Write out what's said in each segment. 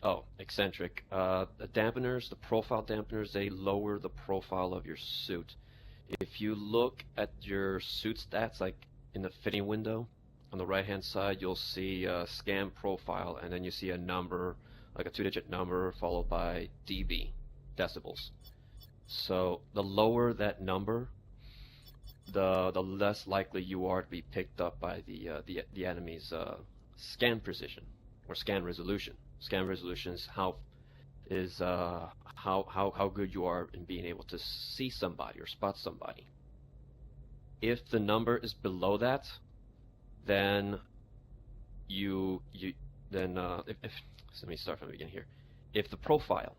Oh, eccentric. The dampeners, the profile dampeners, they lower the profile of your suit. If you look at your suit stats, like in the fitting window, on the right-hand side, you'll see scan profile, and then you see a number, like a two-digit number, followed by dB, decibels. So the lower that number, the less likely you are to be picked up by the enemy's scan precision or scan resolution. Scan resolution is how good you are in being able to see somebody or spot somebody. If the number is below that, then if so let me start from the beginning here. If the profile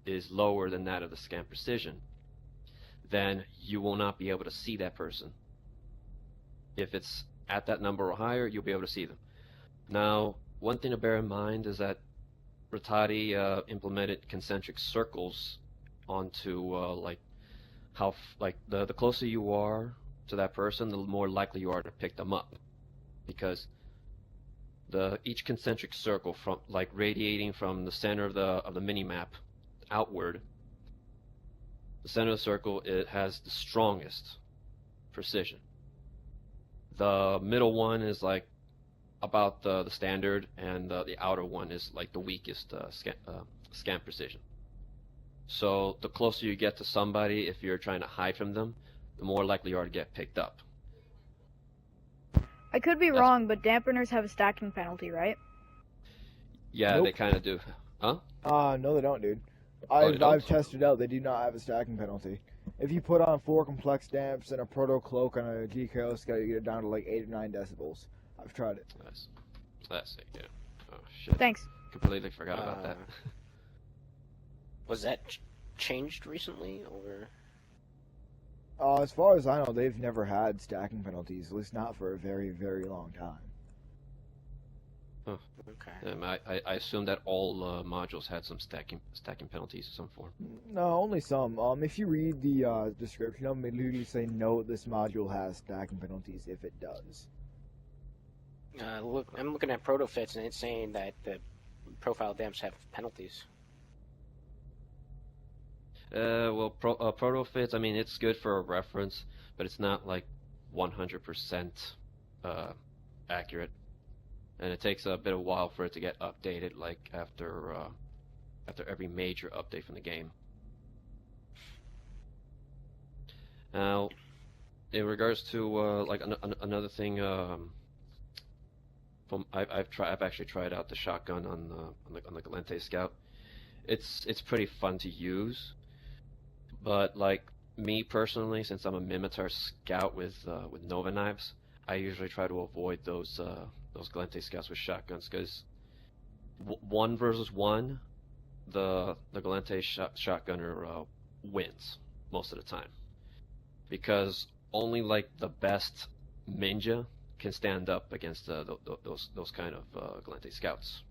is lower than that of the scan precision, then you will not be able to see that person. If it's at that number or higher, you'll be able to see them. Now, one thing to bear in mind is that Rattati implemented concentric circles onto the closer you are to that person, the more likely you are to pick them up, because each concentric circle from radiating from the center of the mini map outward, the center of the circle, it has the strongest precision. The middle one is like about the standard, and the outer one is like the weakest scan precision. So the closer you get to somebody, if you're trying to hide from them, the more likely you are to get picked up. I could be wrong, but dampeners have a stacking penalty, right? Yeah, Nope. They kind of do. Huh? No, they don't, dude. Oh, they don't? I've tested out. They do not have a stacking penalty. If you put on 4 complex damps and a proto cloak on a GKO scout, you get it down to like 8 or 9 decibels. I've tried it. That's sick, yeah. Oh shit. Thanks. Completely forgot about that. Was that changed recently, or? As far as I know, they've never had stacking penalties, at least not for a very, very long time. Huh. Okay. I assume that all modules had some stacking penalties of some form. No, only some. If you read the description of them, it literally say, note this module has stacking penalties if it does. Look, I'm looking at protofits, and it's saying that the profile damps have penalties. Well, protofits, I mean, it's good for a reference, but it's not like 100% accurate, and it takes a bit of a while for it to get updated, like after every major update from the game. Now, in regards to like another thing, I've actually tried out the shotgun on the Galente Scout. It's pretty fun to use. But like me personally, since I'm a Mimitar Scout with Nova knives, I usually try to avoid those Galente Scouts with shotguns, because 1 versus 1, the Galente shotgunner wins most of the time, because only like the best ninja can stand up against those kind of Galente Scouts.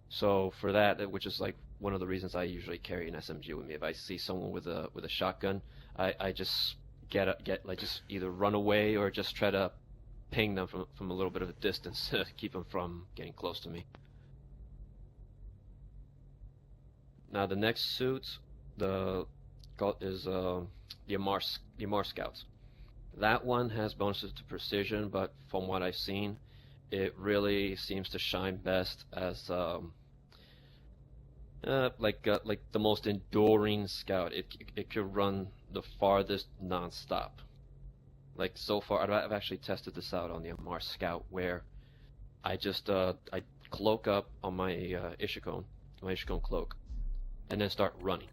So for that, which is like one of the reasons I usually carry an SMG with me. If I see someone with a shotgun, I just just either run away or just try to ping them from a little bit of a distance to keep them from getting close to me. Now the next suit is the Amar Scouts. That one has bonuses to precision, but from what I've seen, it really seems to shine best as like the most enduring scout. It could run the farthest non-stop. Like so far, I've actually tested this out on the Amar Scout, where I just I cloak up on my Ishikon cloak, and then start running.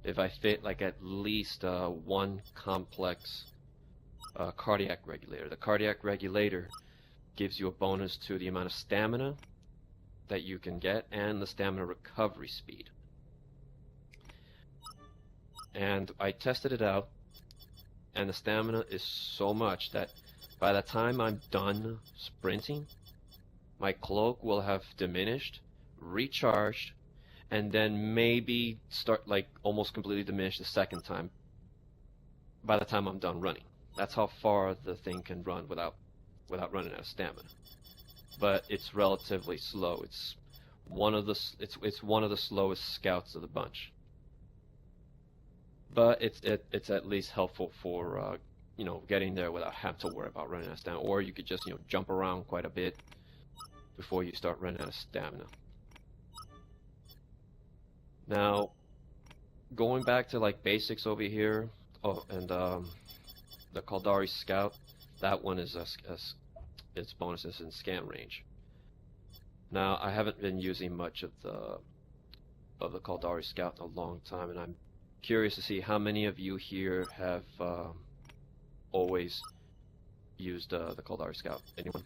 If I fit like at least 1 complex cardiac regulator, the cardiac regulator gives you a bonus to the amount of stamina that you can get and the stamina recovery speed. And I tested it out, and the stamina is so much that by the time I'm done sprinting, my cloak will have diminished, recharged, and then maybe start like almost completely diminished the second time by the time I'm done running. That's how far the thing can run without running out of stamina. but it's relatively slow. It's one of the one of the slowest scouts of the bunch. But it's at least helpful for you know, getting there without having to worry about running out of stamina, or you could just, you know, jump around quite a bit before you start running out of stamina. Now, going back to like basics over here, oh, and the Caldari Scout, that one is its bonuses in scan range. Now, I haven't been using much of the Caldari Scout in a long time, and I'm curious to see how many of you here have always used the Caldari Scout. Anyone?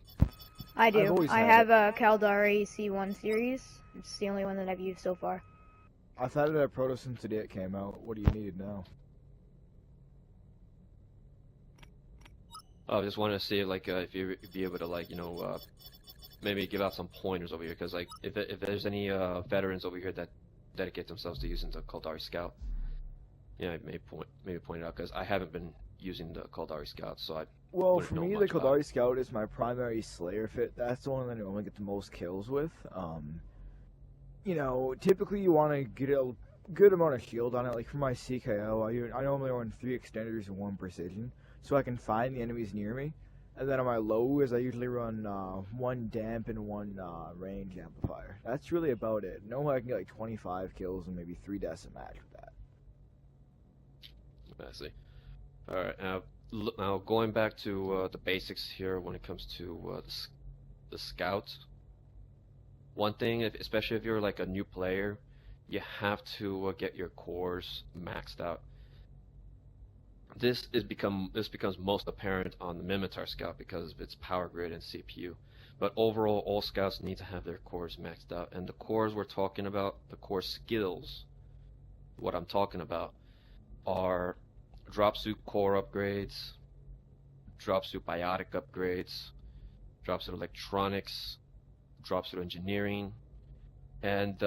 I I've do. always I had have a Caldari C1 series. It's the only one that I've used so far. I've had it at Proto since the day it came out. What do you need now? I just wanted to see like if you'd be able to, like, you know, maybe give out some pointers over here, because like if there's any veterans over here that dedicate themselves to using the Caldari Scout, yeah, maybe point it out, because I haven't been using the Caldari Scout, so I. Well, wouldn't for know me, the much about Caldari it. Scout is my primary Slayer fit. That's the one that I normally get the most kills with. You know, typically you want to get a good amount of shield on it. Like for my CKO, I normally run 3 extenders and 1 precision, so I can find the enemies near me. And then on my lows, I usually run 1 damp and 1 range amplifier. That's really about it. Normally I can get like 25 kills and maybe 3 deaths a match with that. I see. All right, now going back to the basics here when it comes to the Scout. One thing, especially if you're like a new player, you have to get your cores maxed out. This becomes most apparent on the Mimitar Scout because of its power grid and CPU. But overall, all Scouts need to have their cores maxed out. And the cores we're talking about, the core skills, what I'm talking about, are drop suit core upgrades, drop suit biotic upgrades, drop suit electronics, drop suit engineering, and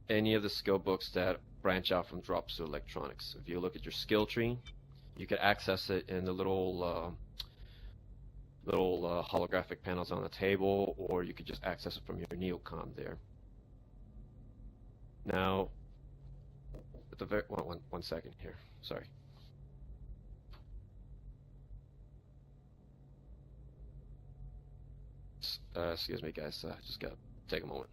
any of the skill books that branch out from drop suit electronics. If you look at your skill tree, you can access it in the little holographic panels on the table, or you could just access it from your neocom there. Now, at the very one second here. Sorry. Excuse me, guys. Just gotta take a moment.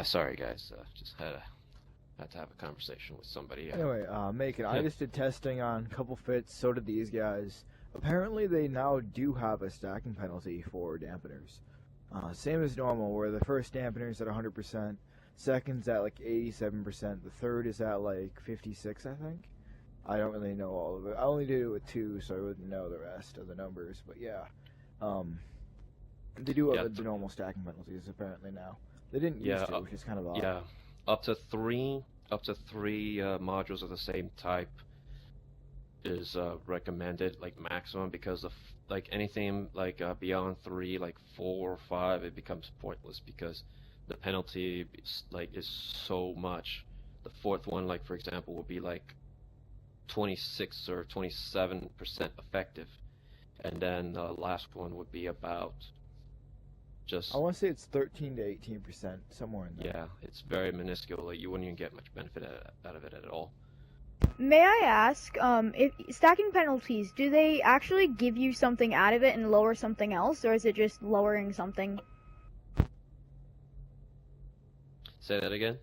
Sorry, guys. Just had to have a conversation with somebody. Anyway, Maken, I just did testing on a couple fits, so did these guys. Apparently they now do have a stacking penalty for dampeners. Same as normal, where the first dampener is at 100%, second's at like 87%, the third is at like 56, I think. I don't really know all of it. I only did it with 2, so I wouldn't know the rest of the numbers, but yeah. They do have the normal stacking penalties apparently now. They didn't used to, which is kind of odd. Yeah, up to three modules of the same type is recommended, like maximum, because of like anything like beyond 3, like 4 or 5, it becomes pointless because the penalty is so much. The fourth one, like for example, would be like 26 or 27% effective, and then the last one would be about just. I want to say it's 13 to 18%, somewhere in there. Yeah, it's very minuscule. Like, you wouldn't even get much benefit out of it at all. May I ask, if stacking penalties, do they actually give you something out of it and lower something else, or is it just lowering something? Say that again?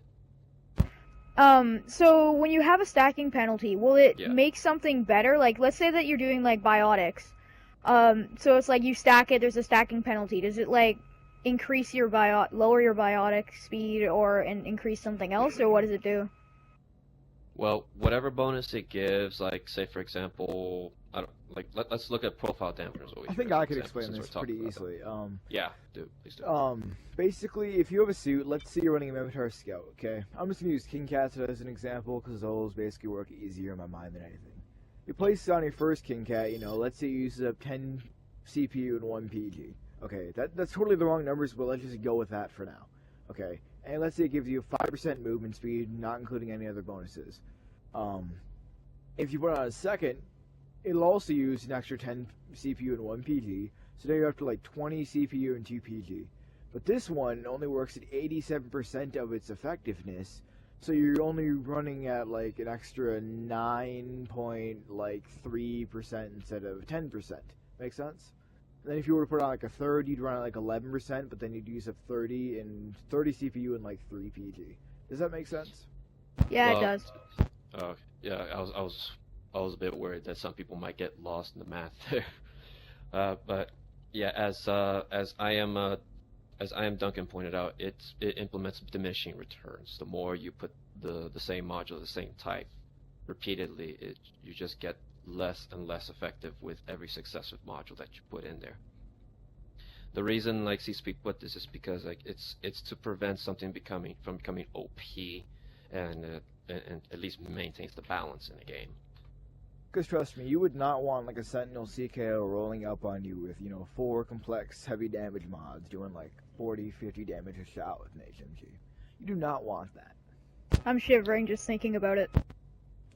So when you have a stacking penalty, will it make something better? Like, let's say that you're doing, like, biotics. So it's like you stack it, there's a stacking penalty. Does it, like, increase your lower your biotic speed or increase something else, or what does it do? Well, whatever bonus it gives, like say for example, I don't like let's look at profile dampeners over I here. think for I could example, explain since this we're talking pretty about them. easily. Yeah, please do. Basically, if you have a suit, let's say you're running a Minotaur Scout, okay? I'm just gonna use King Cats as an example because those basically work easier in my mind than anything. You place it on your first King Cat, you know, let's say you use up 10 CPU and 1 PG. Okay, that's totally the wrong numbers, but let's just go with that for now. Okay, and let's say it gives you 5% movement speed, not including any other bonuses. If you put it on a second, it'll also use an extra 10 CPU and 1 PG, so now you're up to like 20 CPU and 2 PG. But this one only works at 87% of its effectiveness, so you're only running at like an extra 9.3% instead of 10%. Make sense? And then if you were to put on like a third, you'd run at like 11%, but then you'd use up 30 CPU and like 3 PG. Does that make sense? Yeah, Well, it does. Yeah, I was a bit worried that some people might get lost in the math there. But yeah, as I am Duncan pointed out, it implements diminishing returns. The more you put the same module, the same type, repeatedly, you just get less and less effective with every successive module that you put in there. The reason like C-Speed put this is because like it's to prevent something from becoming OP, and at least maintains the balance in the game. Because trust me, you would not want like a Sentinel CKO rolling up on you with, 4 complex heavy damage mods doing like 40, 50 damage a shot with an HMG. You do not want that. I'm shivering just thinking about it.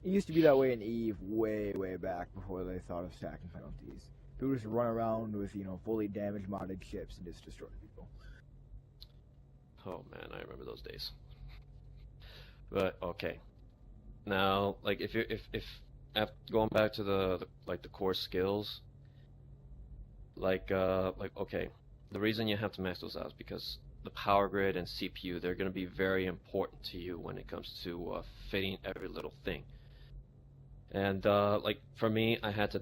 It used to be that way in EVE way, way back before they thought of stacking penalties. People just run around with, fully damage modded ships and just destroy people. Oh man, I remember those days. But okay, now like if going back to the core skills, okay, the reason you have to max those out is because the power grid and CPU, they're going to be very important to you when it comes to fitting every little thing. And like for me, I had to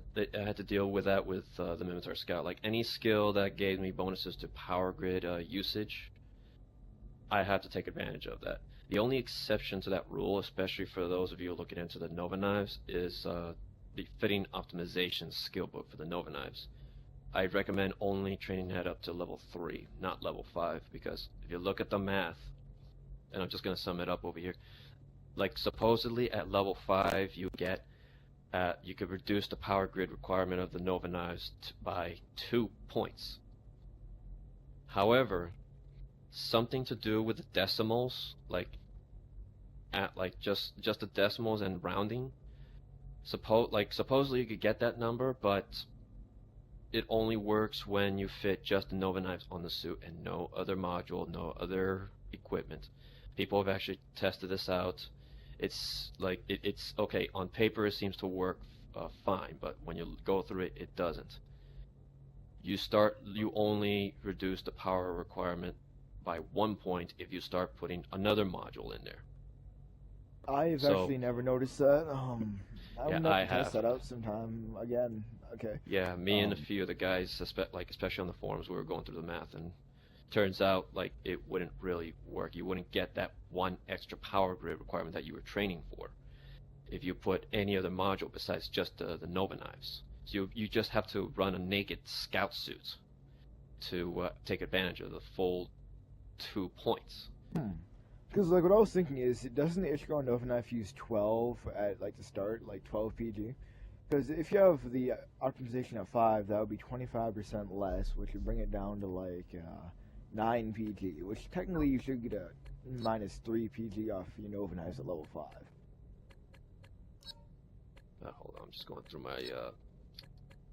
deal with that with the Minotaur Scout. Like any skill that gave me bonuses to power grid usage, I had to take advantage of that. The only exception to that rule, especially for those of you looking into the Nova Knives, is the fitting optimization skill book for the Nova Knives. I recommend only training that up to level 3, not level 5, because if you look at the math, and I'm just going to sum it up over here, like supposedly at level 5 you could reduce the power grid requirement of the Nova Knives by 2 points. However, something to do with the decimals, just the decimals and rounding. Supposedly you could get that number, but it only works when you fit just the Nova Knives on the suit and no other module, no other equipment. People have actually tested this out. It's like it's okay on paper. It seems to work fine, but when you go through it, it doesn't. You only reduce the power requirement by 1 point if you start putting another module in there. I've actually never noticed that. I Yeah, would I have to test have. that out sometime again. Okay. Yeah, me and a few of the guys, especially on the forums, we were going through the math, and turns out like it wouldn't really work. You wouldn't get that one extra power grid requirement that you were training for if you put any other module besides just the Nova Knives. So you just have to run a naked scout suit to take advantage of the full 2 points. Because like what I was thinking is, doesn't the Ichigo Nova Knife use 12 at like the start, like 12 PG? Because if you have the optimization at 5, that would be 25% less, which would bring it down to like 9 PG, which technically you should get a minus 3 PG off your Nova Knives at level 5. Hold on, I'm just going through my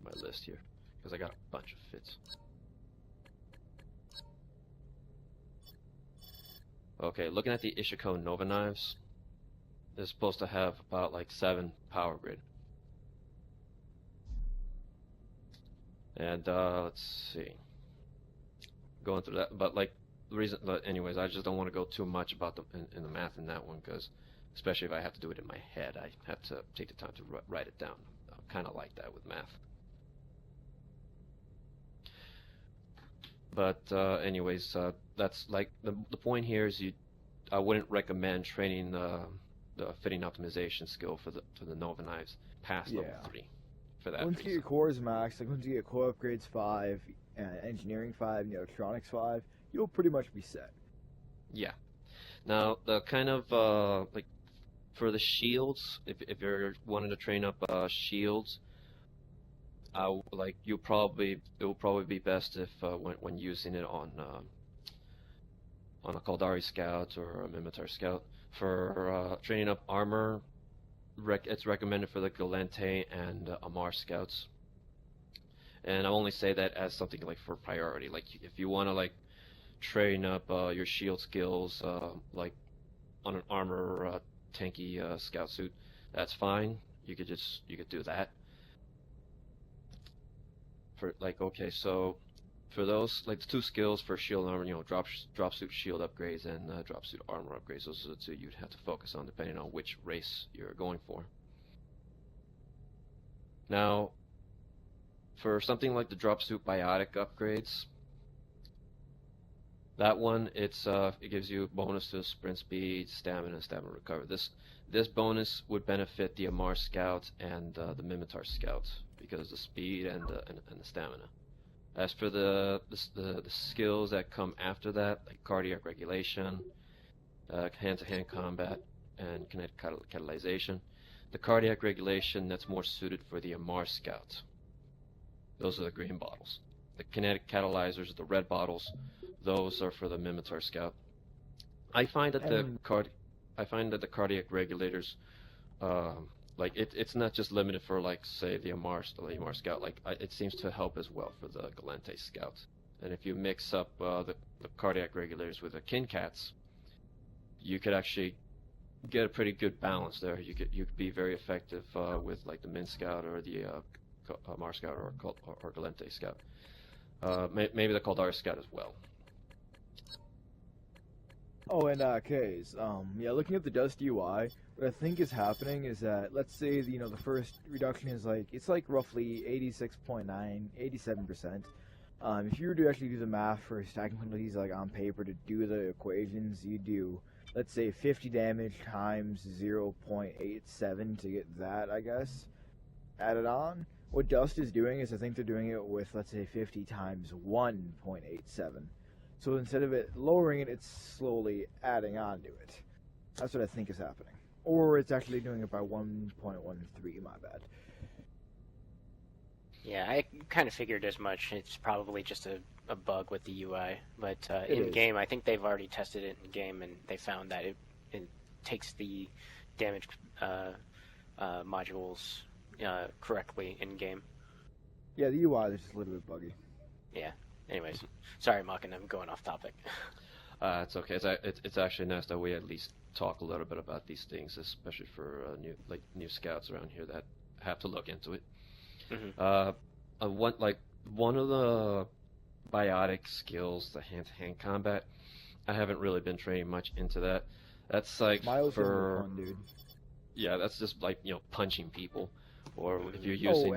my list here because I got a bunch of fits. Okay, looking at the Ishiko Nova Knives, they're supposed to have about like 7 power grid. And let's see, going through that, but like the reason, but anyways, I just don't want to go too much about in the math in that one, because especially if I have to do it in my head, I have to take the time to write it down. I'm kind of like that with math. But anyways, that's like the point here is I wouldn't recommend training the fitting optimization skill for the Nova knives past level 3 for that Once you get your reason. cores maxed, like once you get core upgrades 5, engineering 5, and electronics 5, you'll pretty much be set. Yeah. Now the kind of like for the shields, if you're wanting to train up shields, like it will probably be best if when using it on a Kaldari scout or a Mimitar scout for training up armor. It's recommended for the Galente and Amar scouts, and I only say that as something like for priority. Like if you want to like train up your shield skills, like on an armor tanky scout suit, that's fine. You could do that. For like okay, so for those like the 2 skills for shield and armor, drop suit shield upgrades and drop suit armor upgrades. Those are the 2 you'd have to focus on depending on which race you're going for. Now, for something like the drop suit biotic upgrades, that one it gives you bonus to sprint speed, stamina, and stamina recovery. This bonus would benefit the Amar scout and the Mimitar scout because of the speed and the stamina. As for the skills that come after that, like cardiac regulation, hand-to-hand combat, and kinetic catalyzation, the cardiac regulation that's more suited for the Amar scout. Those are the green bottles. The kinetic catalyzers, the red bottles, those are for the Mimitar scout. I find that the cardiac regulators, like it's not just limited for like say the Amar scout. Like it seems to help as well for the Galente scout. And if you mix up the cardiac regulators with the kin cats, you could actually get a pretty good balance there. You could be very effective with like the Min scout or the Amar scout or Galente scout. Maybe the Kaldari scout as well. Oh, and K's, yeah, looking at the Dust UI, what I think is happening is that, let's say, the first reduction is it's roughly 86.9, 87%. If you were to actually do the math for stacking penalties, like on paper, to do the equations, you do, let's say, 50 damage times 0.87 to get that, I guess, added on. What Dust is doing is I think they're doing it with, let's say, 50 times 1.87. So instead of it lowering it, it's slowly adding on to it. That's what I think is happening. Or it's actually doing it by 1.13, my bad. Yeah, I kind of figured as much. It's probably just a bug with the UI. But in-game, I think they've already tested it in-game, and they found that it takes the damage modules correctly in-game. Yeah, the UI is just a little bit buggy. Yeah. Anyways, sorry, Maken, I'm going off topic. It's okay. It's actually nice that we at least talk a little bit about these things, especially for new scouts around here that have to look into it. Mm-hmm. One of the biotic skills, the hand-to-hand combat, I haven't really been training much into that. That's like Miles for fun, dude. Yeah, that's just like punching people, or if you're using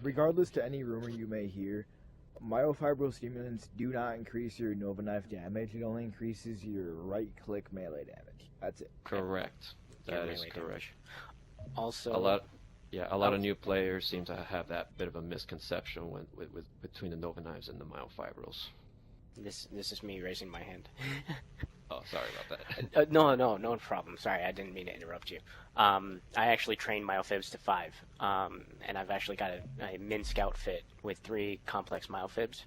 regardless to any rumor you may hear, myofibril stimulants do not increase your Nova Knife damage. It only increases your right-click melee damage. That's it. Correct. That is correct. Damage. Also, a lot of new players seem to have that bit of a misconception between the Nova Knives and the myofibrils. This is me raising my hand. Oh, sorry about that. No problem. Sorry, I didn't mean to interrupt you. I actually trained myofibs to 5, and I've actually got a Min Scout fit with 3 complex myofibs.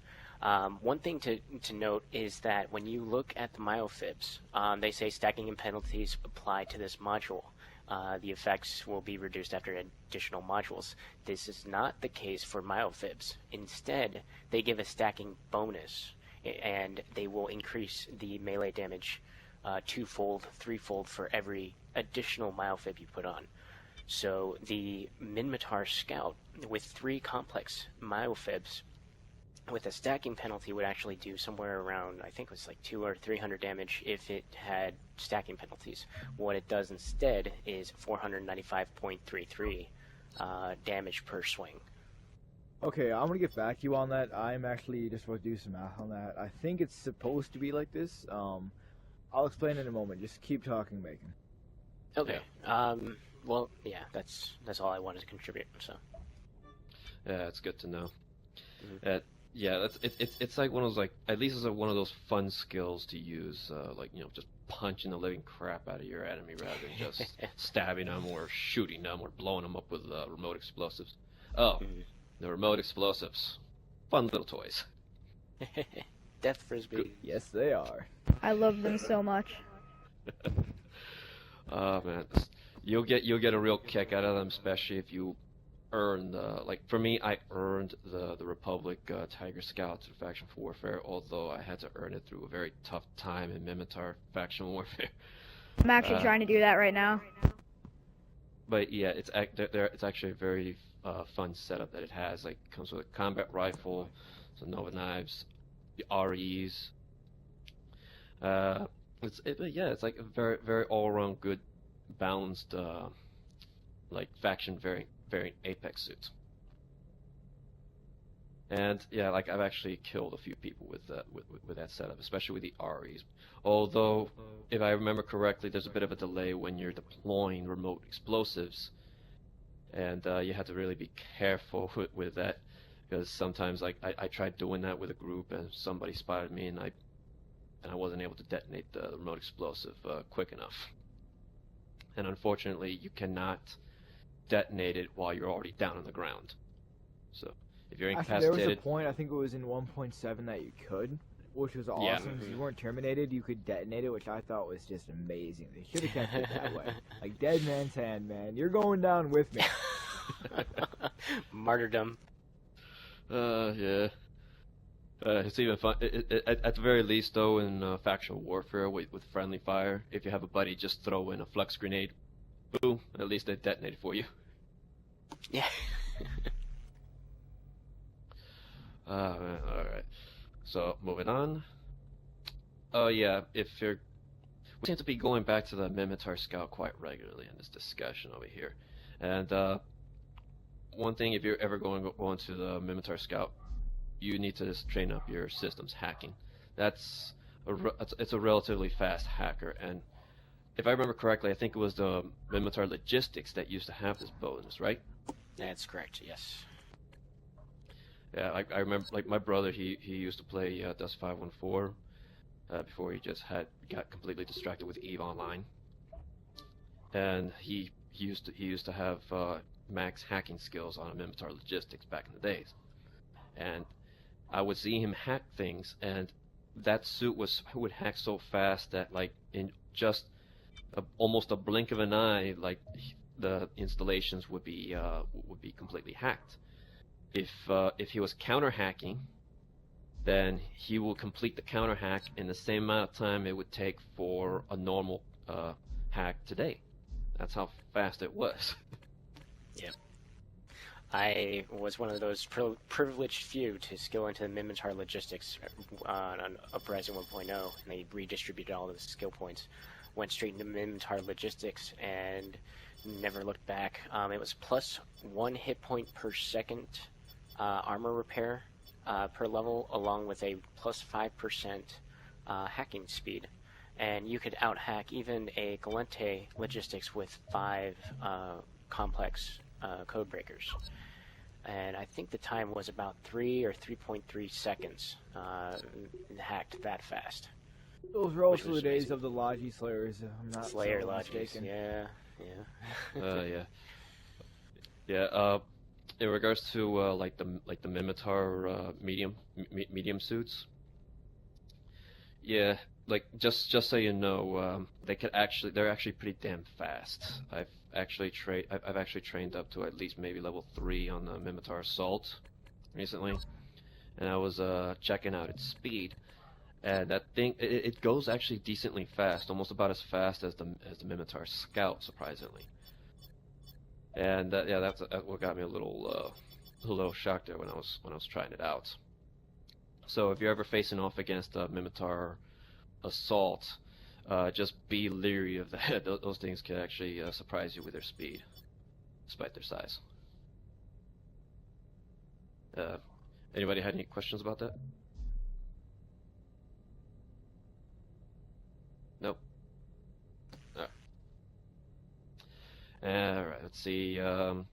One thing to note is that when you look at the myofibs, they say stacking and penalties apply to this module. The effects will be reduced after additional modules. This is not the case for myofibs. Instead, they give a stacking bonus, and they will increase the melee damage 2-fold, 3-fold for every additional myofib you put on. So the Minmatar Scout with 3 complex myofibs with a stacking penalty would actually do somewhere around, I think it was like 200 or 300 damage if it had stacking penalties. What it does instead is 495.33 damage per swing. Okay, I'm gonna get back to you on that. I'm actually just about to do some math on that. I think it's supposed to be like this. I'll explain in a moment. Just keep talking, Maken. Okay. Well, yeah, that's all I wanted to contribute. So. Yeah, it's good to know. Mhm. Yeah, it's like one of those, like, at least it's like one of those fun skills to use, like, you know, just punching the living crap out of your enemy rather than just stabbing them or shooting them or blowing them up with remote explosives. Oh, Mhm. the remote explosives, fun little toys. Death frisbee. Yes, they are. I love them so much. Oh man, you'll get a real kick out of them, especially if you earn like for me, I earned the Republic Tiger Scout through faction warfare, although I had to earn it through a very tough time in Mimitar faction warfare. I'm actually trying to do that right now. But yeah, it's actually a very fun setup that it has. Like, comes with a combat rifle, some Nova knives, the REs. It's like a very all around good, balanced like faction variant Apex suit. And yeah, like I've actually killed a few people with that setup, especially with the REs. Although, if I remember correctly, there's a bit of a delay when you're deploying remote explosives, and you have to really be careful with that, because sometimes, like, I tried doing that with a group and somebody spotted me, and I wasn't able to detonate the remote explosive quick enough. And unfortunately, you cannot detonate it while you're already down on the ground. So if you're Actually, there was incapacitated, a point, I think it was in 1.7 that you could, which was awesome. Yeah. If you weren't terminated, you could detonate it, which I thought was just amazing. They should have kept it that way. Like, dead man's hand, man. You're going down with me. Martyrdom. Yeah. It's even fun. At the very least, though, in factional warfare with friendly fire, if you have a buddy, just throw in a flux grenade. Boom! At least they detonate it for you. Yeah. All right. So moving on. Oh yeah, we seem to be going back to the Mimitar Scout quite regularly in this discussion over here. And one thing, if you're ever going to the Mimitar Scout, you need to just train up your systems hacking. It's a relatively fast hacker, and if I remember correctly, I think it was the Mimitar Logistics that used to have this bonus, right? That's correct. Yes. Yeah, I remember, like, my brother, he used to play Dust 514 before he just got completely distracted with EVE Online, and he used to have max hacking skills on a Mimitar Logistics back in the days, and I would see him hack things, and that suit would hack so fast that, like, in just almost a blink of an eye, like, the installations would be completely hacked. If he was counter hacking, then he will complete the counter hack in the same amount of time it would take for a normal hack today. That's how fast it was. Yep. I was one of those privileged few to skill into the Mimitar Logistics on Uprising 1.0, and they redistributed all of the skill points. Went straight into Mimitar Logistics and never looked back. It was plus 1 hit point per second armor repair per level, along with a plus 5% hacking speed. And you could out-hack even a Galente Logistics with 5 complex code breakers. And I think the time was about 3 or 3.3 seconds hacked that fast. Those were also the was days amazing. of the Logi Slayers, if I'm not Slayer so Logics, mistaken. yeah. Yeah. In regards to like the Mimitar medium suits, yeah, like just so you know, they're actually pretty damn fast. I've actually trained up to at least maybe level 3 on the Mimitar Assault recently, and I was checking out its speed, and that thing it goes actually decently fast, almost about as fast as the Mimitar Scout, surprisingly. And that's what got me a little shocked there when I was trying it out. So if you're ever facing off against a Mimitar Assault, just be leery of that. Those things can actually surprise you with their speed, despite their size. Anybody had any questions about that? Nope. All right. Let's see. For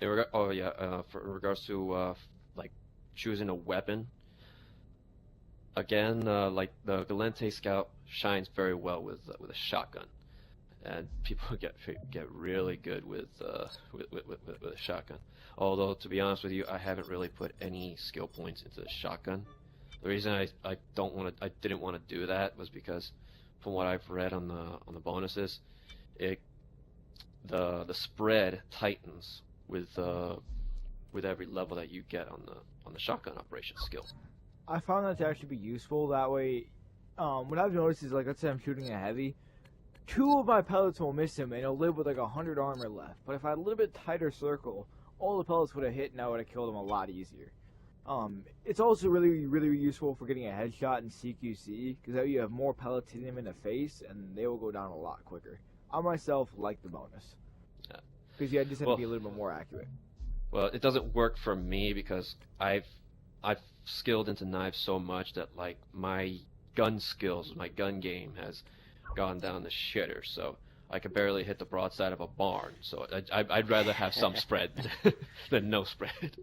in regards to like choosing a weapon, again, like the Galente Scout shines very well with a shotgun, and people get really good with a shotgun. Although to be honest with you, I haven't really put any skill points into the shotgun. The reason I didn't want to do that was because, from what I've read on the bonuses, the spread tightens with every level that you get on the shotgun operation skill. I found that to actually be useful. That way, what I've noticed is, like, let's say I'm shooting a heavy, 2 of my pellets will miss him, and he'll live with like 100 armor left. But if I had a little bit tighter circle, all the pellets would have hit, and I would have killed him a lot easier. It's also really, really useful for getting a headshot in CQC, because that way you have more pellets hitting him in the face, and they will go down a lot quicker. I myself like the bonus. Yeah. Because I just have to be a little bit more accurate. Well, it doesn't work for me because I've skilled into knives so much that like my gun skills, my gun game has gone down the shitter. So I could barely hit the broadside of a barn. So I'd rather have some spread than no spread.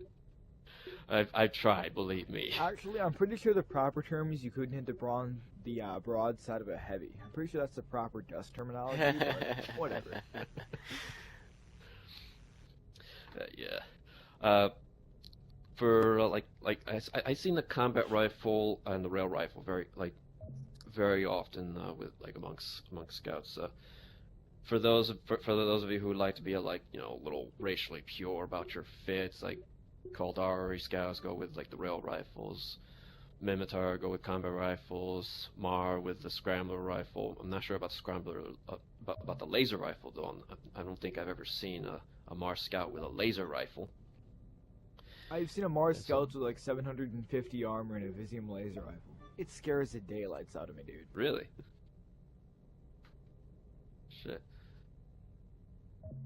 I've tried, believe me. Actually, I'm pretty sure the proper term is you couldn't hit the broadside of a heavy. I'm pretty sure that's the proper dust terminology, but whatever. Yeah. For I seen the combat rifle and the rail rifle very often with like amongst scouts. For those of you who would like to be a little racially pure about your fits, like Kaldari scouts go with like the rail rifles, Mimitar go with combat rifles, Mar with the scrambler rifle. I'm not sure about the scrambler, about the laser rifle though. I don't think I've ever seen a Mar scout with a laser rifle. I've seen a Mars scout with like 750 armor and a Visium laser rifle. It scares the daylights out of me, dude. Really? Shit.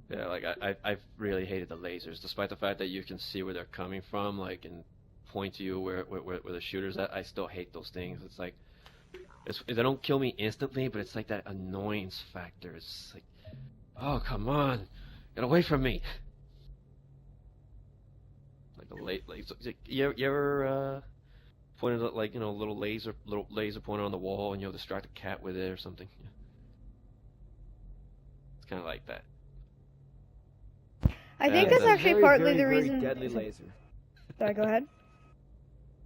Yeah, like I've really hated the lasers, despite the fact that you can see where they're coming from, like, and point to you where the shooter's at. I still hate those things. It's like, they don't kill me instantly, but it's like that annoyance factor. It's like, oh, come on, get away from me. Like you ever pointed at like little laser pointer on the wall and you'll distract a cat with it or something? Yeah. It's kind of like that. I think that's actually partly the reason. Deadly laser. Sorry, go ahead.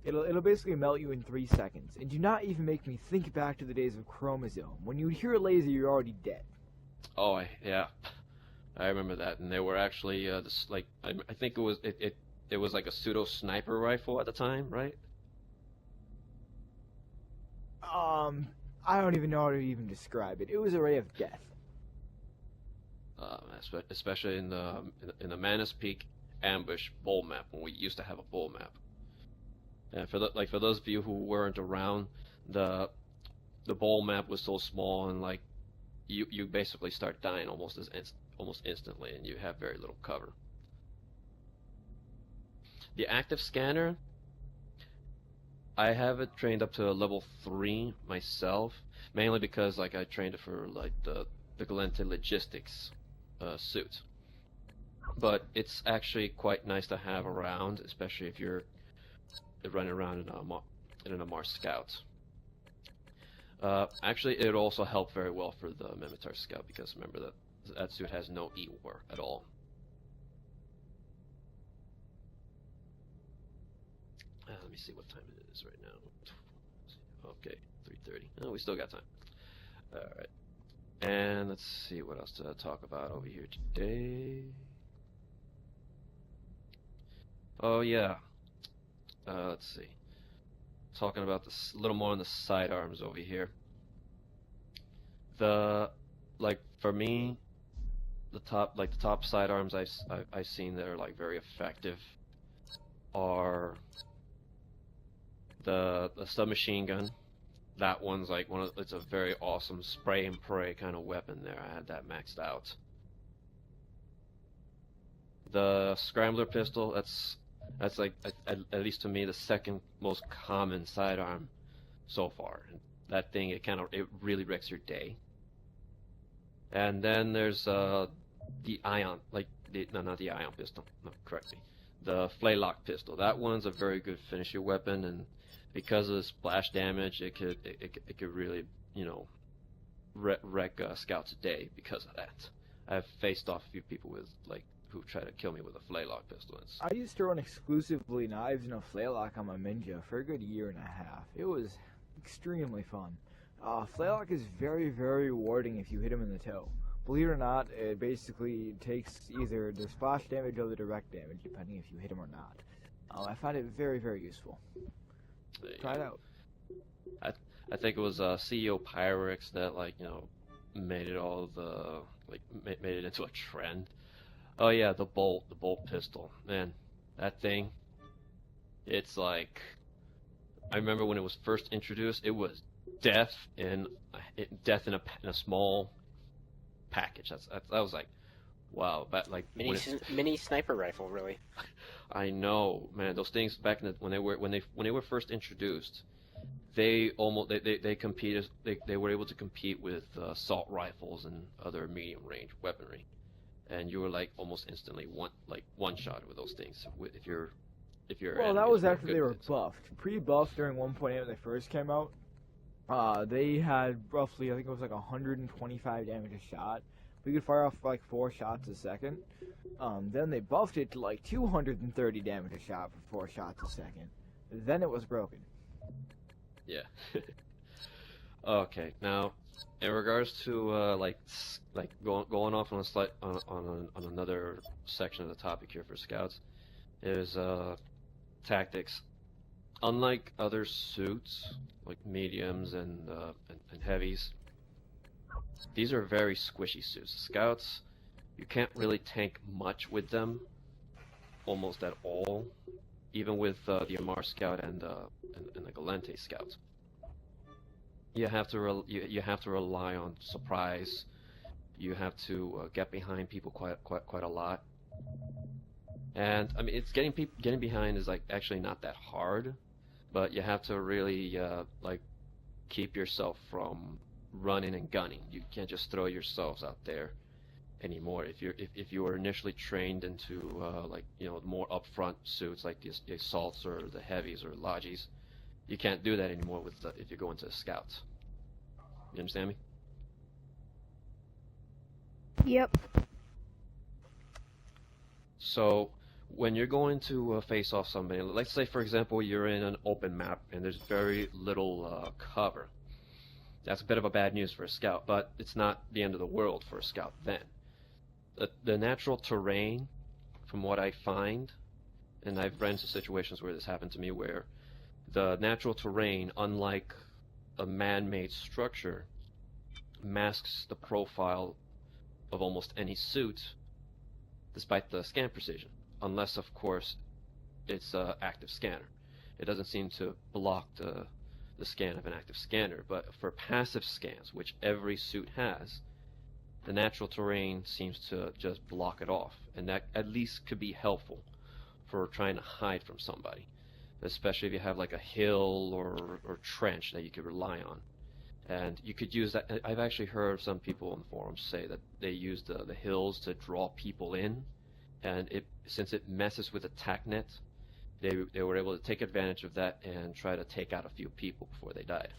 It'll basically melt you in 3 seconds, and do not even make me think back to the days of Chromosome. When you hear a laser, you're already dead. Oh, yeah, I remember that, and they were actually I think it was like a pseudo sniper rifle at the time, right? I don't even know how to even describe it. It was a ray of death. Especially in the Manus Peak ambush bowl map, when we used to have a bowl map. And for those of you who weren't around, the bowl map was so small, and like you basically start dying almost instantly, and you have very little cover. The active scanner, I have it trained up to level 3 myself, mainly because like I trained it for like the Galente logistics suit. But it's actually quite nice to have around, especially if you're running around in a Mars Scout. Actually, it also helped very well for the Mimitar Scout, because remember that suit has no E-War at all. Let me see what time it is right now. Okay, 3:30. Oh, we still got time. Alright. And let's see what else to talk about over here today. Oh, yeah. Let's see. Talking about this a little more on the sidearms over here. For me, the top sidearms I've seen that are like very effective are the submachine gun. That one's like it's a very awesome spray and pray kind of weapon there. I had that maxed out. The scrambler pistol, That's like at least to me the second most common sidearm so far. And that thing it really wrecks your day. And then there's the ion, not the ion pistol. No, correct me. The flintlock pistol. That one's a very good finishing weapon, and because of the splash damage, it could really, wreck scouts a day because of that. I've faced off a few people who try to kill me with a flintlock pistol. I used to run exclusively knives and a flintlock on my Ninja for a good year and a half. It was extremely fun. Flintlock is very, very rewarding if you hit him in the toe. Believe it or not, it basically takes either the splash damage or the direct damage, depending if you hit him or not. I find it very, very useful. Try it out. I think it was CEO Pyrex that made it made it into a trend. Oh yeah, the bolt pistol, man, that thing. It's like, I remember when it was first introduced, it was death in a small package. That was like, wow, but like mini sniper rifle, really. I know, man. Those things back in when they were first introduced, they competed. They were able to compete with assault rifles and other medium range weaponry, and you were like almost instantly one shot with those things if you're. Well, that was after they were buffed. Pre-buffed during 1.8 when they first came out. They had roughly, I think it was like 125 damage a shot. We could fire off like 4 shots a second. Then they buffed it to like 230 damage a shot for 4 shots a second. Then it was broken. Yeah. Okay. Now, in regards to going off on a on another section of the topic here for scouts, is tactics. Unlike other suits like mediums and heavies, these are very squishy suits. Scouts, you can't really tank much with them, almost at all, even with the Amar Scout and the Galente Scout. You have to you have to rely on surprise. You have to get behind people quite a lot. And I mean, it's getting behind is actually not that hard, but you have to really keep yourself from running and gunning. You can't just throw yourselves out there anymore. If you were initially trained into more upfront suits like the assaults or the heavies or lodges, you can't do that anymore if you go into scouts. You understand me? Yep. So when you're going to face off somebody, let's say for example you're in an open map and there's very little cover. That's a bit of a bad news for a scout, but it's not the end of the world for a scout then. The natural terrain, from what I find, and I've run into situations where this happened to me, where the natural terrain, unlike a man-made structure, masks the profile of almost any suit despite the scan precision, unless of course it's an active scanner. It doesn't seem to block the scan of an active scanner, but for passive scans, which every suit has, the natural terrain seems to just block it off, and that at least could be helpful for trying to hide from somebody, especially if you have like a hill or trench that you could rely on. And you could use that. I've actually heard some people on forums say that they use the hills to draw people in, and since it messes with the tac net, they were able to take advantage of that and try to take out a few people before they died.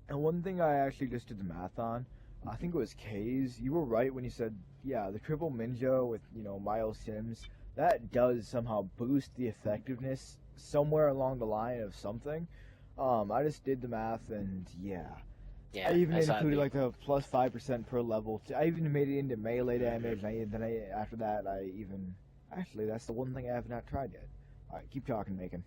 And one thing I actually just did the math on, I think it was K's. You were right when you said, yeah, the triple ninja with Miles Sims, that does somehow boost the effectiveness somewhere along the line of something. I just did the math, and yeah. Yeah, I even included like the plus 5% per level. I even made it into melee damage. After that, actually, that's the one thing I have not tried yet. All right, keep talking, Maken.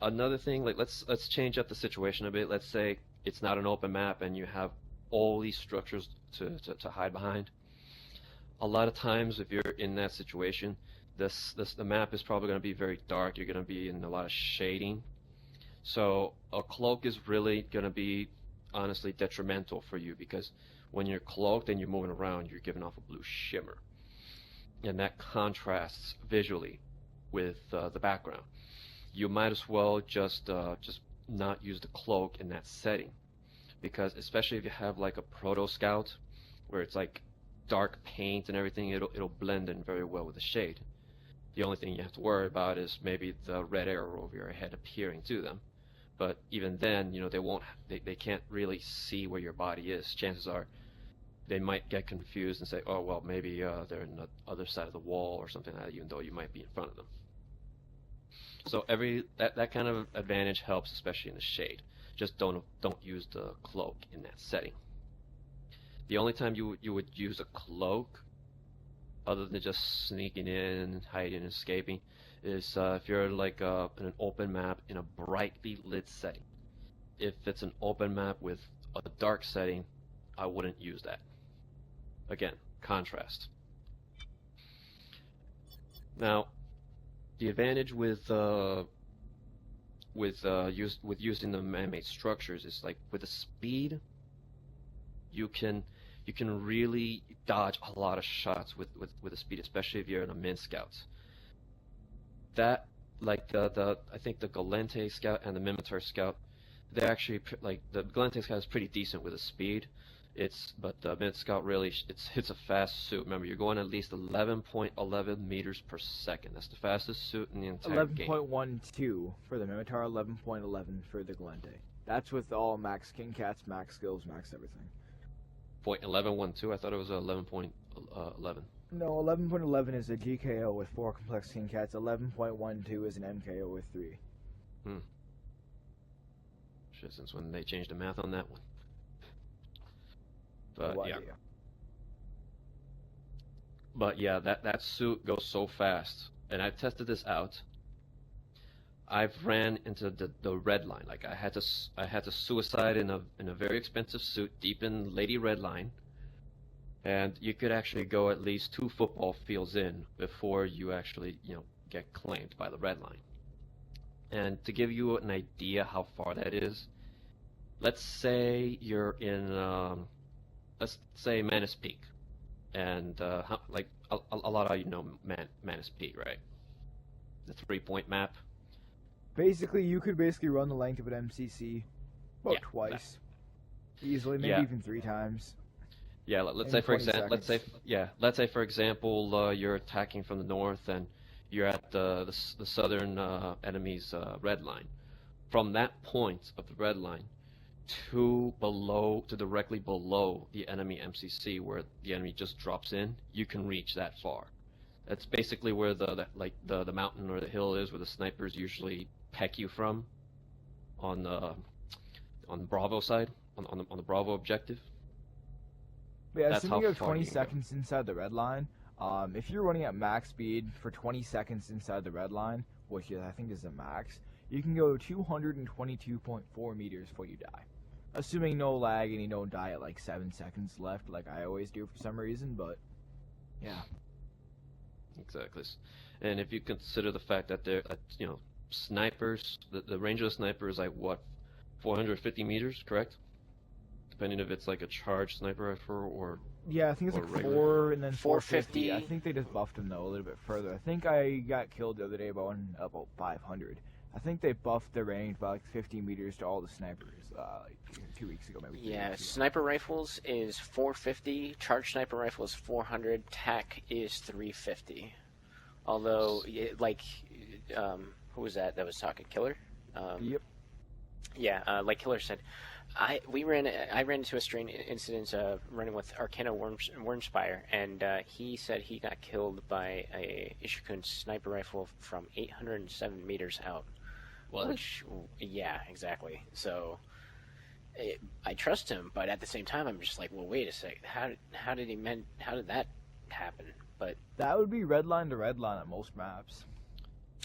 Another thing, let's change up the situation a bit. Let's say it's not an open map and you have all these structures to hide behind. A lot of times, if you're in that situation, the map is probably going to be very dark. You're going to be in a lot of shading. So a cloak is really going to be honestly detrimental for you, because when you're cloaked and you're moving around, you're giving off a blue shimmer. and that contrasts visually with the background. You might as well just not use the cloak in that setting, because especially if you have like a proto scout where it's like dark paint and everything, it'll blend in very well with the shade. The only thing you have to worry about is maybe the red arrow over your head appearing to them. But even then, they can't really see where your body is. Chances are they might get confused and say, oh, well, maybe they're in the other side of the wall or something like that, even though you might be in front of them. So that kind of advantage helps, especially in the shade. Just don't use the cloak in that setting. The only time you would use a cloak, other than just sneaking in, hiding, and escaping, is if you're like in an open map in a brightly lit setting. If it's an open map with a dark setting, I wouldn't use that. Again, contrast. Now, the advantage with using the man-made structures is like with the speed, you can really dodge a lot of shots with the speed, especially if you're in a min scout. That, like I think the Galente scout and the Minotaur scout, they actually like the Galente scout is pretty decent with the speed. But the Min Scout really it's a fast suit. Remember, you're going at least 11.11 meters per second. That's the fastest suit in the entire game. 11.12 for the Minotaur, 11.11 for the Galente. That's with all max King Cats, max skills, max everything. 0.1112. I thought it was 11.11. No, 11.11 is a GKO with 4 complex King Cats. 11.12 is an MKO with 3. Shit, since when they changed the math on that one? But yeah, that suit goes so fast, and I've tested this out. I've ran into the red line. Like I had to suicide in a very expensive suit deep in Lady Red Line, and you could actually go at least 2 football fields in before you actually get claimed by the red line. And to give you an idea how far that is, let's say you're in let's say Manus Peak, and like a lot of you know Manus Peak, right? The 3-point map. Basically, you could run the length of an MCC about twice, easily, maybe even 3 times. Yeah, let's say for example, you're attacking from the north and you're at the southern enemy's red line. From that point of the red line to directly below the enemy MCC, where the enemy just drops in, you can reach that far. That's basically where the mountain or the hill is, where the snipers usually peck you from on the Bravo side, on the Bravo objective. But yeah, assuming you have 20 seconds inside the red line, if you're running at max speed for 20 seconds inside the red line, which I think is the max, you can go 222.4 meters before you die. Assuming no lag and you don't die at like 7 seconds left, like I always do for some reason, but yeah. Exactly. And if you consider the fact that they're, snipers, the range of the sniper is like what, 450 meters, correct? Depending if it's like a charged sniper rifle or... Yeah, I think it's like regular. 4 and then 450. 450. I think they just buffed them though a little bit further. I think I got killed the other day by one about 500. I think they buffed the range by like 50 meters to all the snipers like 2 weeks ago, maybe. Yeah, sniper rifles is 450, charged sniper rifles 400, TAC is 350. Although, who was that was talking? Killer? Yep. Yeah, like Killer said, I ran into a strange incident running with Arcana Wormspire, and he said he got killed by a Ishikun sniper rifle from 807 meters out. What? Which, yeah, exactly. So I trust him, but at the same time, I'm just like, well, wait a sec. How did that happen? But that would be red line to red line at most maps.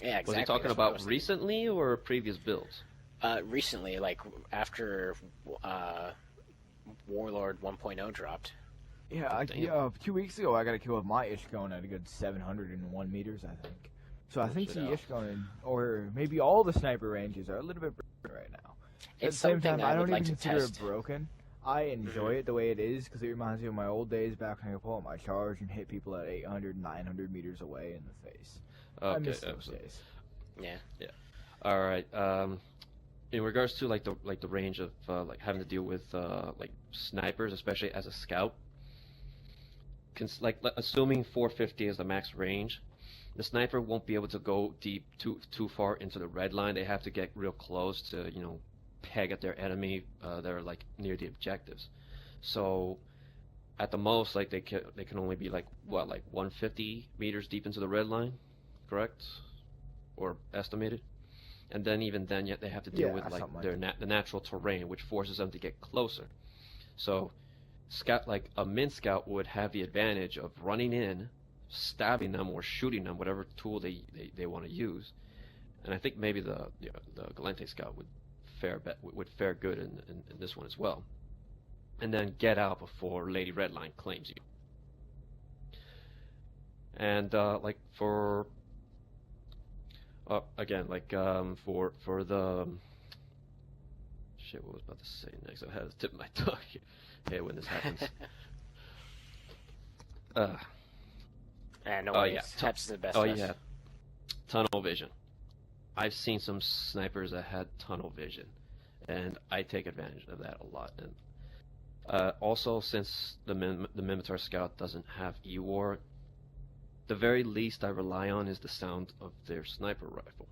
Yeah, exactly. Was he talking about recently or previous builds? Recently, like after Warlord 1.0 dropped. Yeah, 2 weeks ago I got a kill with my Ishkone at a good 701 meters, I think. So I think the Ishkone, or maybe all the sniper ranges, are a little bit broken right now. At the same time, I don't even consider it broken. I enjoy it the way it is because it reminds me of my old days back when I could pull out my charge and hit people at 800, 900 meters away in the face. I miss those days. Yeah. All right. In regards to like the range of like having to deal with like snipers, especially as a scout, assuming 450 is the max range, the sniper won't be able to go deep too far into the red line. They have to get real close to peg at their enemy that are like near the objectives. So at the most, like they can only be like 150 meters deep into the red line, correct, or estimated. And then even then, yet they have to deal with like the natural terrain, which forces them to get closer. So a min scout would have the advantage of running in, stabbing them or shooting them, whatever tool they want to use. And I think maybe the Galente scout would fare good in this one as well. And then get out before Lady Redline claims you. And like for again, like for the shit, what was I about to say next? I had the tip of my tongue. Hey, when this happens. No worries. Taps the best. Oh yeah, tunnel vision. I've seen some snipers that had tunnel vision, and I take advantage of that a lot. And also, since the Minotaur Scout doesn't have EWAR, the very least I rely on is the sound of their sniper rifle.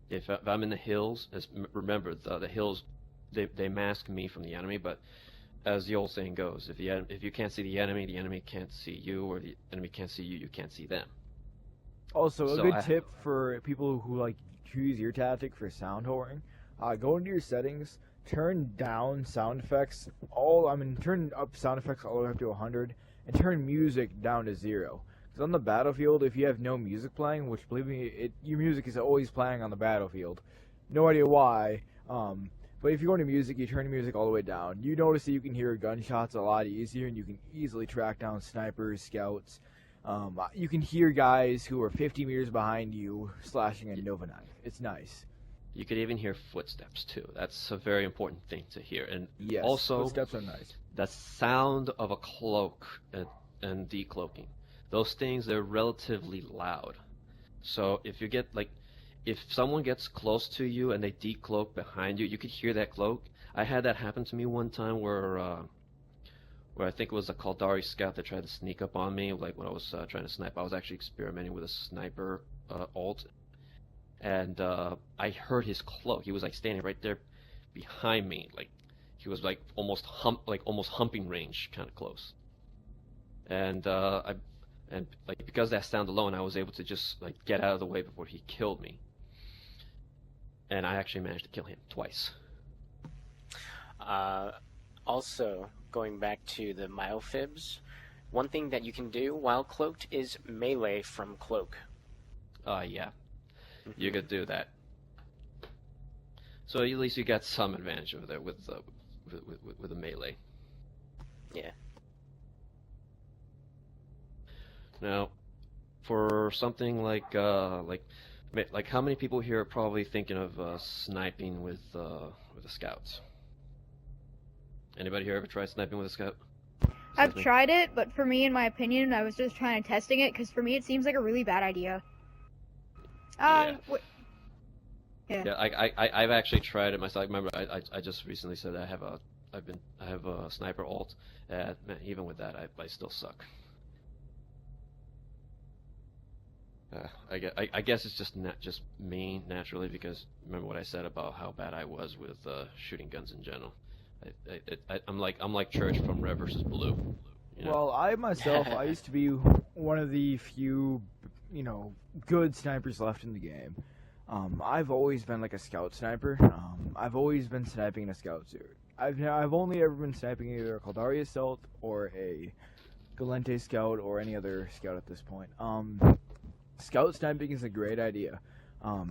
If I'm in the hills, remember the hills, they mask me from the enemy, but as the old saying goes, if you can't see the enemy can't see you, or the enemy can't see you, you can't see them. Also, a good tip for people who like choose your tactic for sound whoring, go into your settings, turn down sound effects, turn up sound effects all the way up to 100, and turn music down to 0. Because on the battlefield, if you have no music playing, which believe me, your music is always playing on the battlefield, no idea why, but if you go into music, you turn the music all the way down, you notice that you can hear gunshots a lot easier, and you can easily track down snipers, scouts. You can hear guys who are 50 meters behind you slashing a Nova knife. It's nice. You could even hear footsteps too. That's a very important thing to hear. And yes, also, footsteps are nice. The sound of a cloak and decloaking. Those things, they're relatively loud. So if you get if someone gets close to you and they decloak behind you, you could hear that cloak. I had that happen to me one time where I think it was a Kaldari scout that tried to sneak up on me, like when I was trying to snipe. I was actually experimenting with a sniper ult, and I heard his cloak. He was like standing right there behind me, like he was like almost humping range, kind of close. And because of that sound alone, I was able to just like get out of the way before he killed me. And I actually managed to kill him twice. Also, going back to the Myofibs, one thing that you can do while cloaked is melee from cloak. Yeah. You could do that. So at least you got some advantage over there with the melee. Yeah. Now, for something like how many people here are probably thinking of sniping with the scouts? Anybody here ever tried sniping with a scout? I've tried it, but for me, in my opinion, I was just trying to testing it because for me, it seems like a really bad idea. Yeah. Yeah. I've actually tried it myself. Remember, I just recently said I have a sniper ult. Man, even with that, I still suck. I guess it's just me naturally, because remember what I said about how bad I was with shooting guns in general. I'm like Church from Red vs. Blue. You know? Well, I myself, I used to be one of the few, good snipers left in the game. I've always been like a scout sniper. I've always been sniping in a scout suit. I've only ever been sniping either a Kaldari Assault or a Galente Scout or any other scout at this point. Scout sniping is a great idea.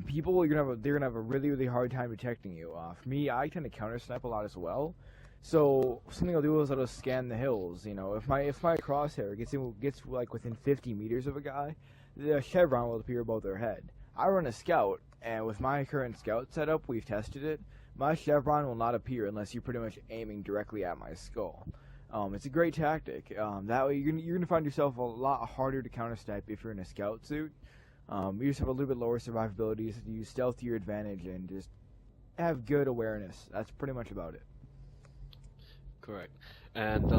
People they're gonna have a really, really hard time detecting you. For me, I tend to counter snipe a lot as well. So something I'll do is I'll just scan the hills. If my crosshair gets like within 50 meters of a guy, the chevron will appear above their head. I run a scout, and with my current scout setup, we've tested it. my chevron will not appear unless you're pretty much aiming directly at my skull. It's a great tactic. That way you're gonna find yourself a lot harder to counter snipe if you're in a scout suit. You just have a little bit lower survivability, so you use stealth to your advantage and just have good awareness. That's pretty much about it. Correct. And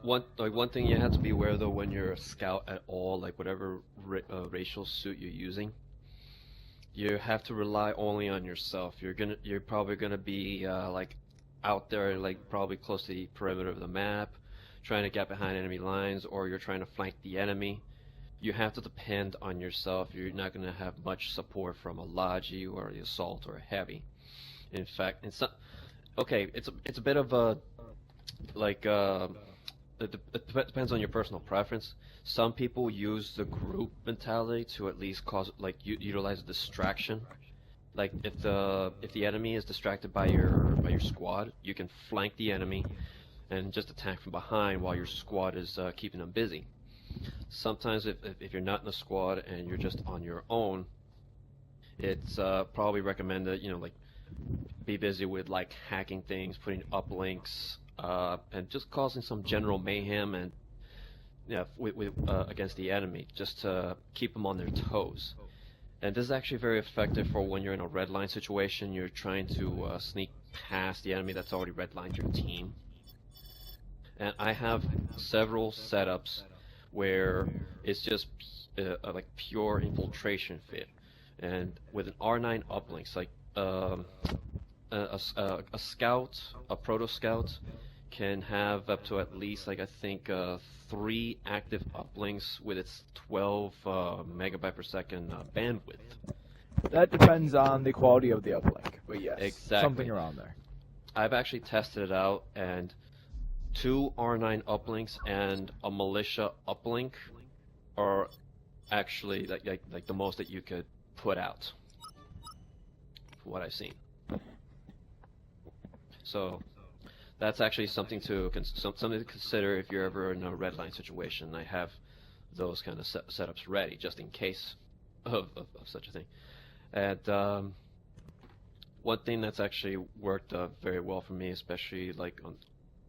one thing you have to be aware though when you're a scout at all, like whatever racial suit you're using, you have to rely only on yourself. You're probably gonna be like out there, like probably close to the perimeter of the map, trying to get behind enemy lines, or you're trying to flank the enemy. You have to depend on yourself. You're not gonna have much support from a Logi or the assault or a heavy. In fact, it's not, okay. It's a bit of a like it depends on your personal preference. Some people use the group mentality to at least utilize a distraction. Like if the enemy is distracted by your squad, you can flank the enemy and just attack from behind while your squad is keeping them busy. Sometimes if you're not in a squad and you're just on your own, it's probably recommended, like, be busy with like hacking things, putting uplinks, and just causing some general mayhem and against the enemy, just to keep them on their toes. And this is actually very effective for when you're in a red line situation. You're trying to sneak past the enemy that's already redlined your team. And I have several setups where it's just like pure infiltration fit. And with an R9 uplinks, like a scout, a proto scout, can have up to at least, like, I think 3 active uplinks with its 12 megabyte per second bandwidth. That depends on the quality of the uplink, but yes, exactly. Something around there. I've actually tested it out, and 2 R9 uplinks and a militia uplink are actually like the most that you could put out, from what I've seen. So that's actually something to consider if you're ever in a red line situation. I have those kind of setups ready just in case of such a thing. And one thing that's actually worked very well for me, especially like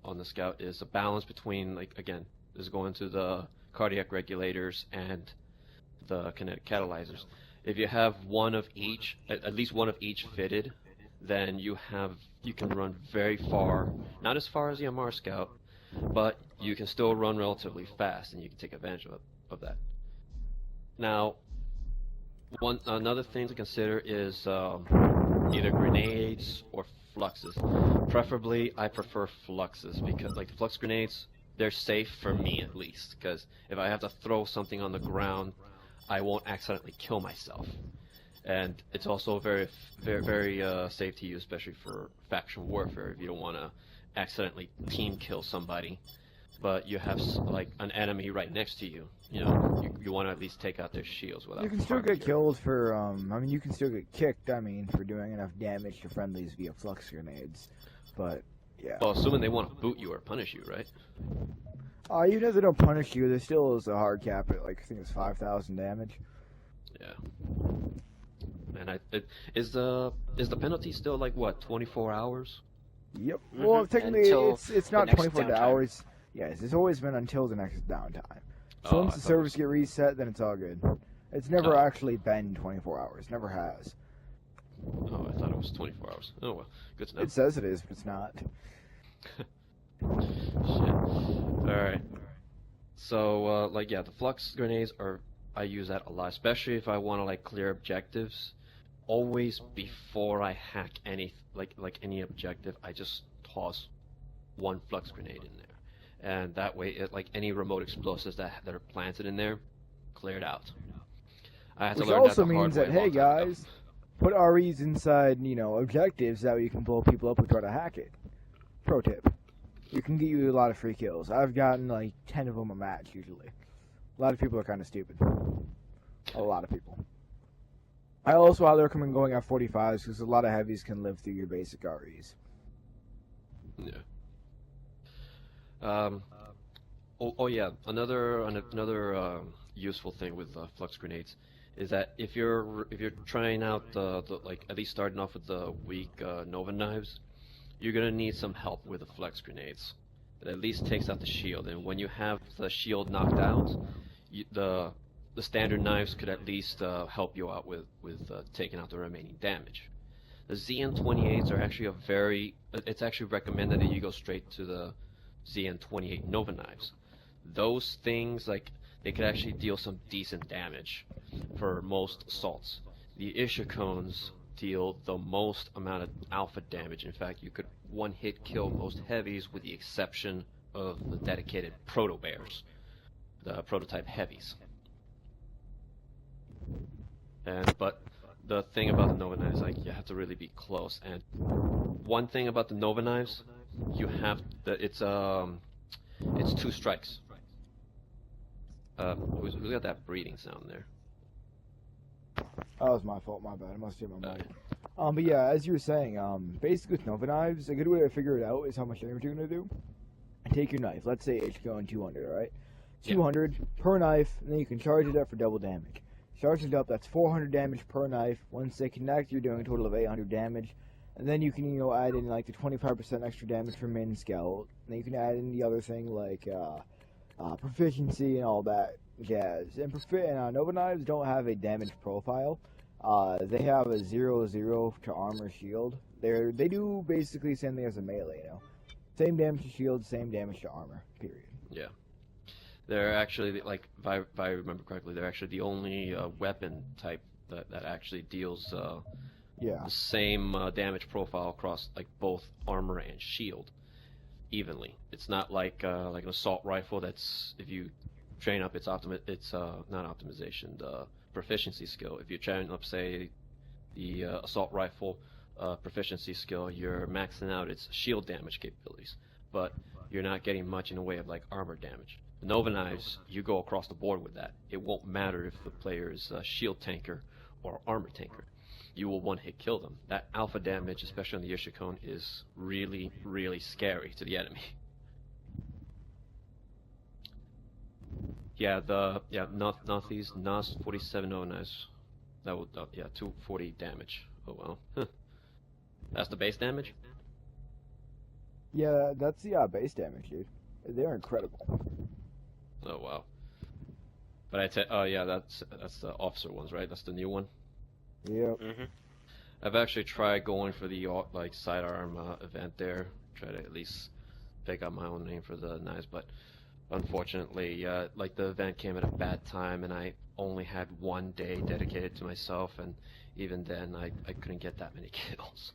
on the scout, is a balance between, like, again, is going to the cardiac regulators and the kinetic catalyzers. If you have one of each, at least one of each fitted, then you can run very far, not as far as the MR Scout, but you can still run relatively fast, and you can take advantage of that. Now, another thing to consider is either grenades or fluxes. Preferably, I prefer fluxes, because, like, the flux grenades, they're safe for me at least, because if I have to throw something on the ground, I won't accidentally kill myself. And it's also very safe to use, especially for faction warfare, if you don't want to accidentally team kill somebody, but you have like an enemy right next to you. You want to at least take out their shields without. You can still get killed for. I mean, you can still get kicked. I mean, for doing enough damage to friendlies via flux grenades, but yeah. Well, assuming they want to boot you or punish you, right? Even if they don't punish you, there still is a hard cap at, like, I think it's 5,000 damage. Yeah. And is the penalty still, like, what, 24 hours? Yep. Mm-hmm. Well, technically, it's not 24 downtime. hours. Yes, it's always been until the next downtime. So once the servers get reset, then it's all good. It's never actually been 24 hours. Never has. Oh, I thought it was 24 hours. Oh, well, good to know. It says it is, but it's not. Shit. Alright. So, like, yeah, the flux grenades I use that a lot, especially if I want to, like, clear objectives. Always before I hack any objective, I just toss 1 flux grenade in there, and that way, like, any remote explosives that are planted in there, cleared out. I had to Which learn also that the hard means way that, a hey long time ago. guys, put REs inside, objectives, that way you can blow people up and try to hack it. Pro tip. You can get you a lot of free kills. I've gotten like 10 of them a match usually. A lot of people are kind of stupid. A lot of people. I also highly recommend going at 45s because a lot of heavies can live through your basic REs. Yeah. Oh yeah. Another useful thing with flux grenades is that if you're trying out like at least starting off with the weak Nova knives, you're gonna need some help with the flex grenades. It at least takes out the shield, and when you have the shield knocked out, the standard knives could at least help you out with taking out the remaining damage. The ZN28s are actually it's actually recommended that you go straight to the ZN28 Nova knives. Those things, like, they could actually deal some decent damage for most assaults. The Ishicones deal the most amount of alpha damage. In fact, you could one-hit kill most heavies with the exception of the dedicated proto bears, the prototype heavies. But the thing about the Nova knives, like, you have to really be close. And one thing about the Nova knives, it's 2 strikes. Who's got that breathing sound there? That was my fault, my bad. I must have hit my mic. But yeah, as you were saying, basically with Nova knives, a good way to figure it out is how much damage you're gonna do. Take your knife, let's say it's going 200, alright? 200 per knife, and then you can charge it up for double damage. Charge it up, that's 400 damage per knife. Once they connect, you're doing a total of 800 damage. And then you can, add in like the 25% extra damage for Min Scout. And then you can add in the other thing like proficiency and all that jazz. And Nova knives don't have a damage profile. They have a 0-0 to armor shield. They do basically the same thing as a melee, Same damage to shield, same damage to armor, period. Yeah. They're actually, like, if I remember correctly, they're actually the only weapon type that actually deals the same damage profile across, like, both armor and shield evenly. It's not like an assault rifle that's, if you train up its not optimization, the proficiency skill. If you train up, say, the assault rifle proficiency skill, you're maxing out its shield damage capabilities, but you're not getting much in the way of, like, armor damage. The Nova knives, you go across the board with that. It won't matter if the player is a shield tanker or armor tanker. You will one-hit kill them. That alpha damage, especially on the Ishikone, is really, really scary to the enemy. Yeah, not these NAS 47 Nova knives. That would 240 damage. Oh well. Huh. That's the base damage? Yeah, that's the base damage, dude. They're incredible. Oh wow! But that's the officer ones, right? That's the new one. Yep. Mm-hmm. I've actually tried going for the like sidearm event there. Try to at least pick out my own name for the knives, but unfortunately, like, the event came at a bad time, and I only had one day dedicated to myself, and even then, I couldn't get that many kills.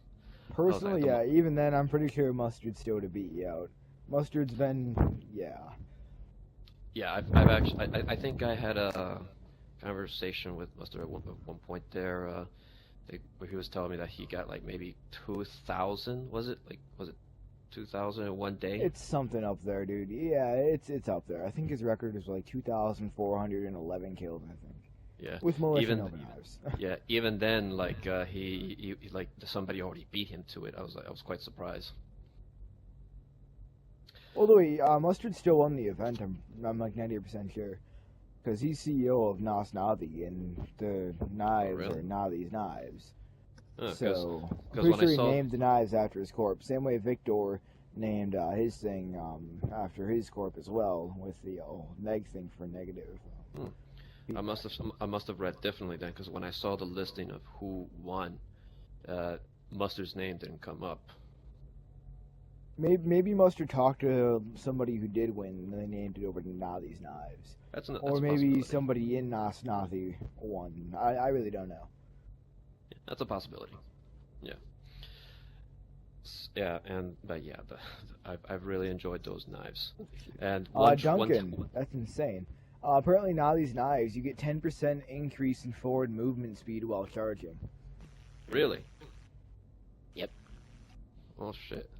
Personally, yeah. Even then, I'm pretty sure Mustard's still to beat you out. Mustard's been, Yeah, I've actually, I think I had a conversation with Mustard at one point there, where he was telling me that he got, like, maybe 2,000, was it 2,000 in one day? It's something up there, dude. Yeah, it's up there. I think his record is like 2,411 kills, I think. Yeah. With militia Nova knives. Yeah, even then, like, he like, somebody already beat him to it. I was quite surprised. Although Mustard still won the event, I'm like 90% sure, because he's CEO of Nas Navi, and the knives are Navi's knives. So I'm pretty sure he named the knives after his corp. Same way Victor named his thing after his corp as well, with the neg thing for negative. I must have read differently then, because when I saw the listing of who won, Mustard's name didn't come up. Maybe Mustard talked to somebody who did win, and they named it over to Navi's knives. That's or maybe somebody in Nas Navi won. I really don't know. Yeah, that's a possibility. Yeah. Yeah, I've really enjoyed those knives. And Duncan, that's insane. Apparently, Navi's knives, you get 10% increase in forward movement speed while charging. Really? Yep. Oh shit.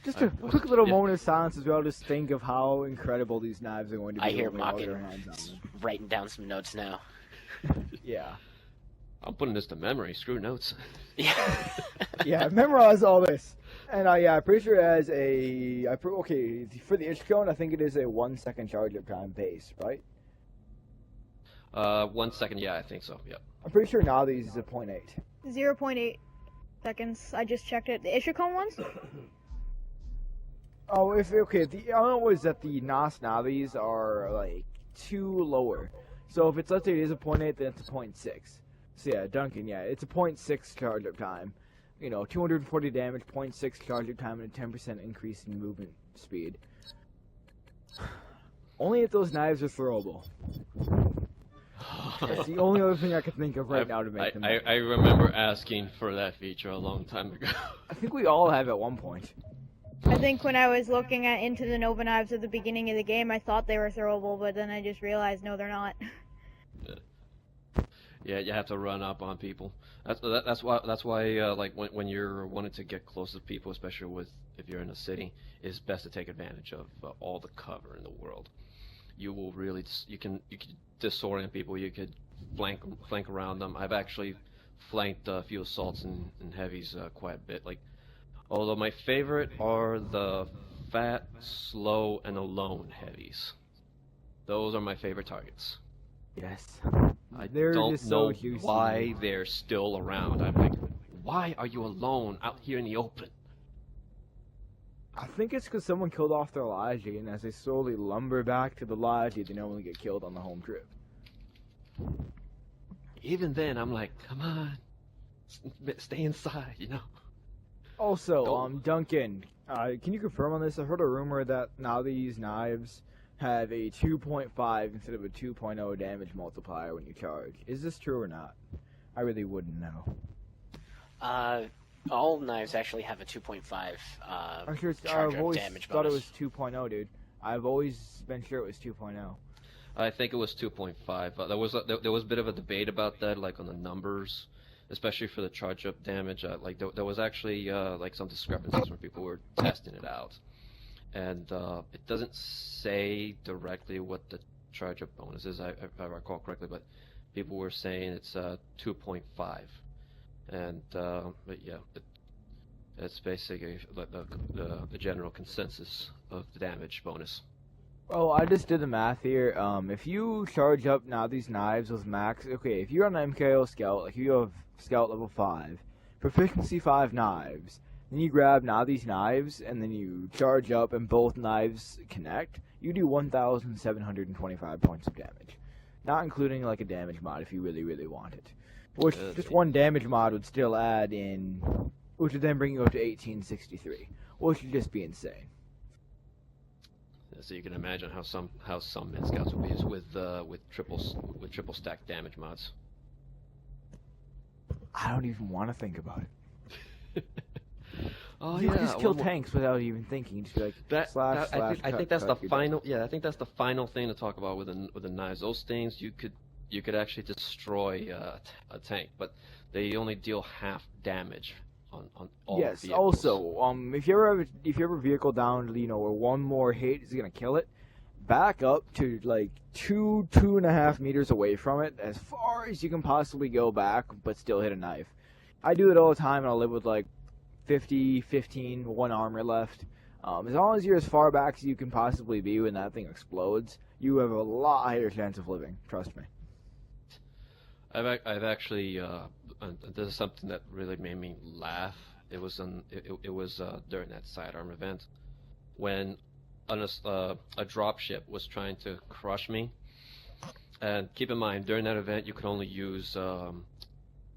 just a quick little moment of silence as well. Just think of how incredible these knives are going to be. I hear Maken writing down some notes now. Yeah. I'm putting this to memory. Screw notes. Yeah. Yeah, memorize all this. And I'm pretty sure it has for the Ishikone, I think it is a 1 second charge up time pace, right? 1 second. Yeah, I think so. Yeah. I'm pretty sure now these is a 0.8. 0.8 seconds. I just checked it. The Ishikon ones? Oh, okay. The other one was that the Nas Navis are like 2 lower. So if it's, let's say it is a 0.8, then it's a 0.6. So yeah, Duncan, yeah, it's a 0.6 charge up time. 240 damage, 0.6 charge up time, and a 10% increase in movement speed. Only if those knives are throwable. That's the only other thing I can think of right now to make them. I remember asking for that feature a long time ago. I think we all have at one point. I think when I was looking into the Nova Knives at the beginning of the game, I thought they were throwable, but then I just realized, no, they're not. Yeah, you have to run up on people. That's why like when you're wanting to get close to people, especially if you're in a city, it's best to take advantage of all the cover in the world. You will really you can disorient people. You could flank around them. I've actually flanked a few assaults and heavies quite a bit. Although my favorite are the fat, slow, and alone heavies. Those are my favorite targets. Yes. I They're don't just so know juicy. why they're still around. I'm like, why are you alone out here in the open? I think it's because someone killed off their Logi, and as they slowly lumber back to the Logi, they normally get killed on the home trip. Even then, I'm like, come on, stay inside, Also, Duncan, can you confirm on this? I heard a rumor that now these knives have a 2.5 instead of a 2.0 damage multiplier when you charge. Is this true or not? I really wouldn't know. All knives actually have a 2.5 I'm sure charge I've up always damage thought bonus. it was 2.0, dude. I've always been sure it was 2.0. I think it was 2.5. There was a bit of a debate about that, like on the numbers, especially for the charge up damage. There was actually like some discrepancies when people were testing it out, and it doesn't say directly what the charge up bonus is. If I recall correctly, but people were saying it's 2.5, and but yeah, it's basically the general consensus of the damage bonus. Oh, I just did the math here. If you charge up now these knives with max, okay, if you're on an MKO scout, like you have scout level 5, proficiency 5 knives, then you grab now these knives, and then you charge up and both knives connect, you do 1,725 points of damage. Not including like a damage mod if you really, really want it. Which, just one damage mod would still add in, which would then bring you up to 1863, which would just be insane. So you can imagine how some mid scouts would be with triple stack damage mods. I don't even want to think about it. Oh You yeah, can just kill tanks without even thinking. You just be like I think that's the cut, you're final. Yeah, I think that's the final thing to talk about with the knives. Those things you could actually destroy a tank, but they only deal half damage on all yes. vehicles. Also, if you ever have a vehicle down, where one more hit is gonna kill it, back up to like 2.5 meters away from it, as far as you can possibly go back, but still hit a knife. I do it all the time, and I'll live with like 50, 15, 1 armor left. As long as you're as far back as you can possibly be when that thing explodes, you have a lot higher chance of living. Trust me. I've actually this is something that really made me laugh. It was during that sidearm event when a dropship was trying to crush me. And keep in mind, during that event, you could only use the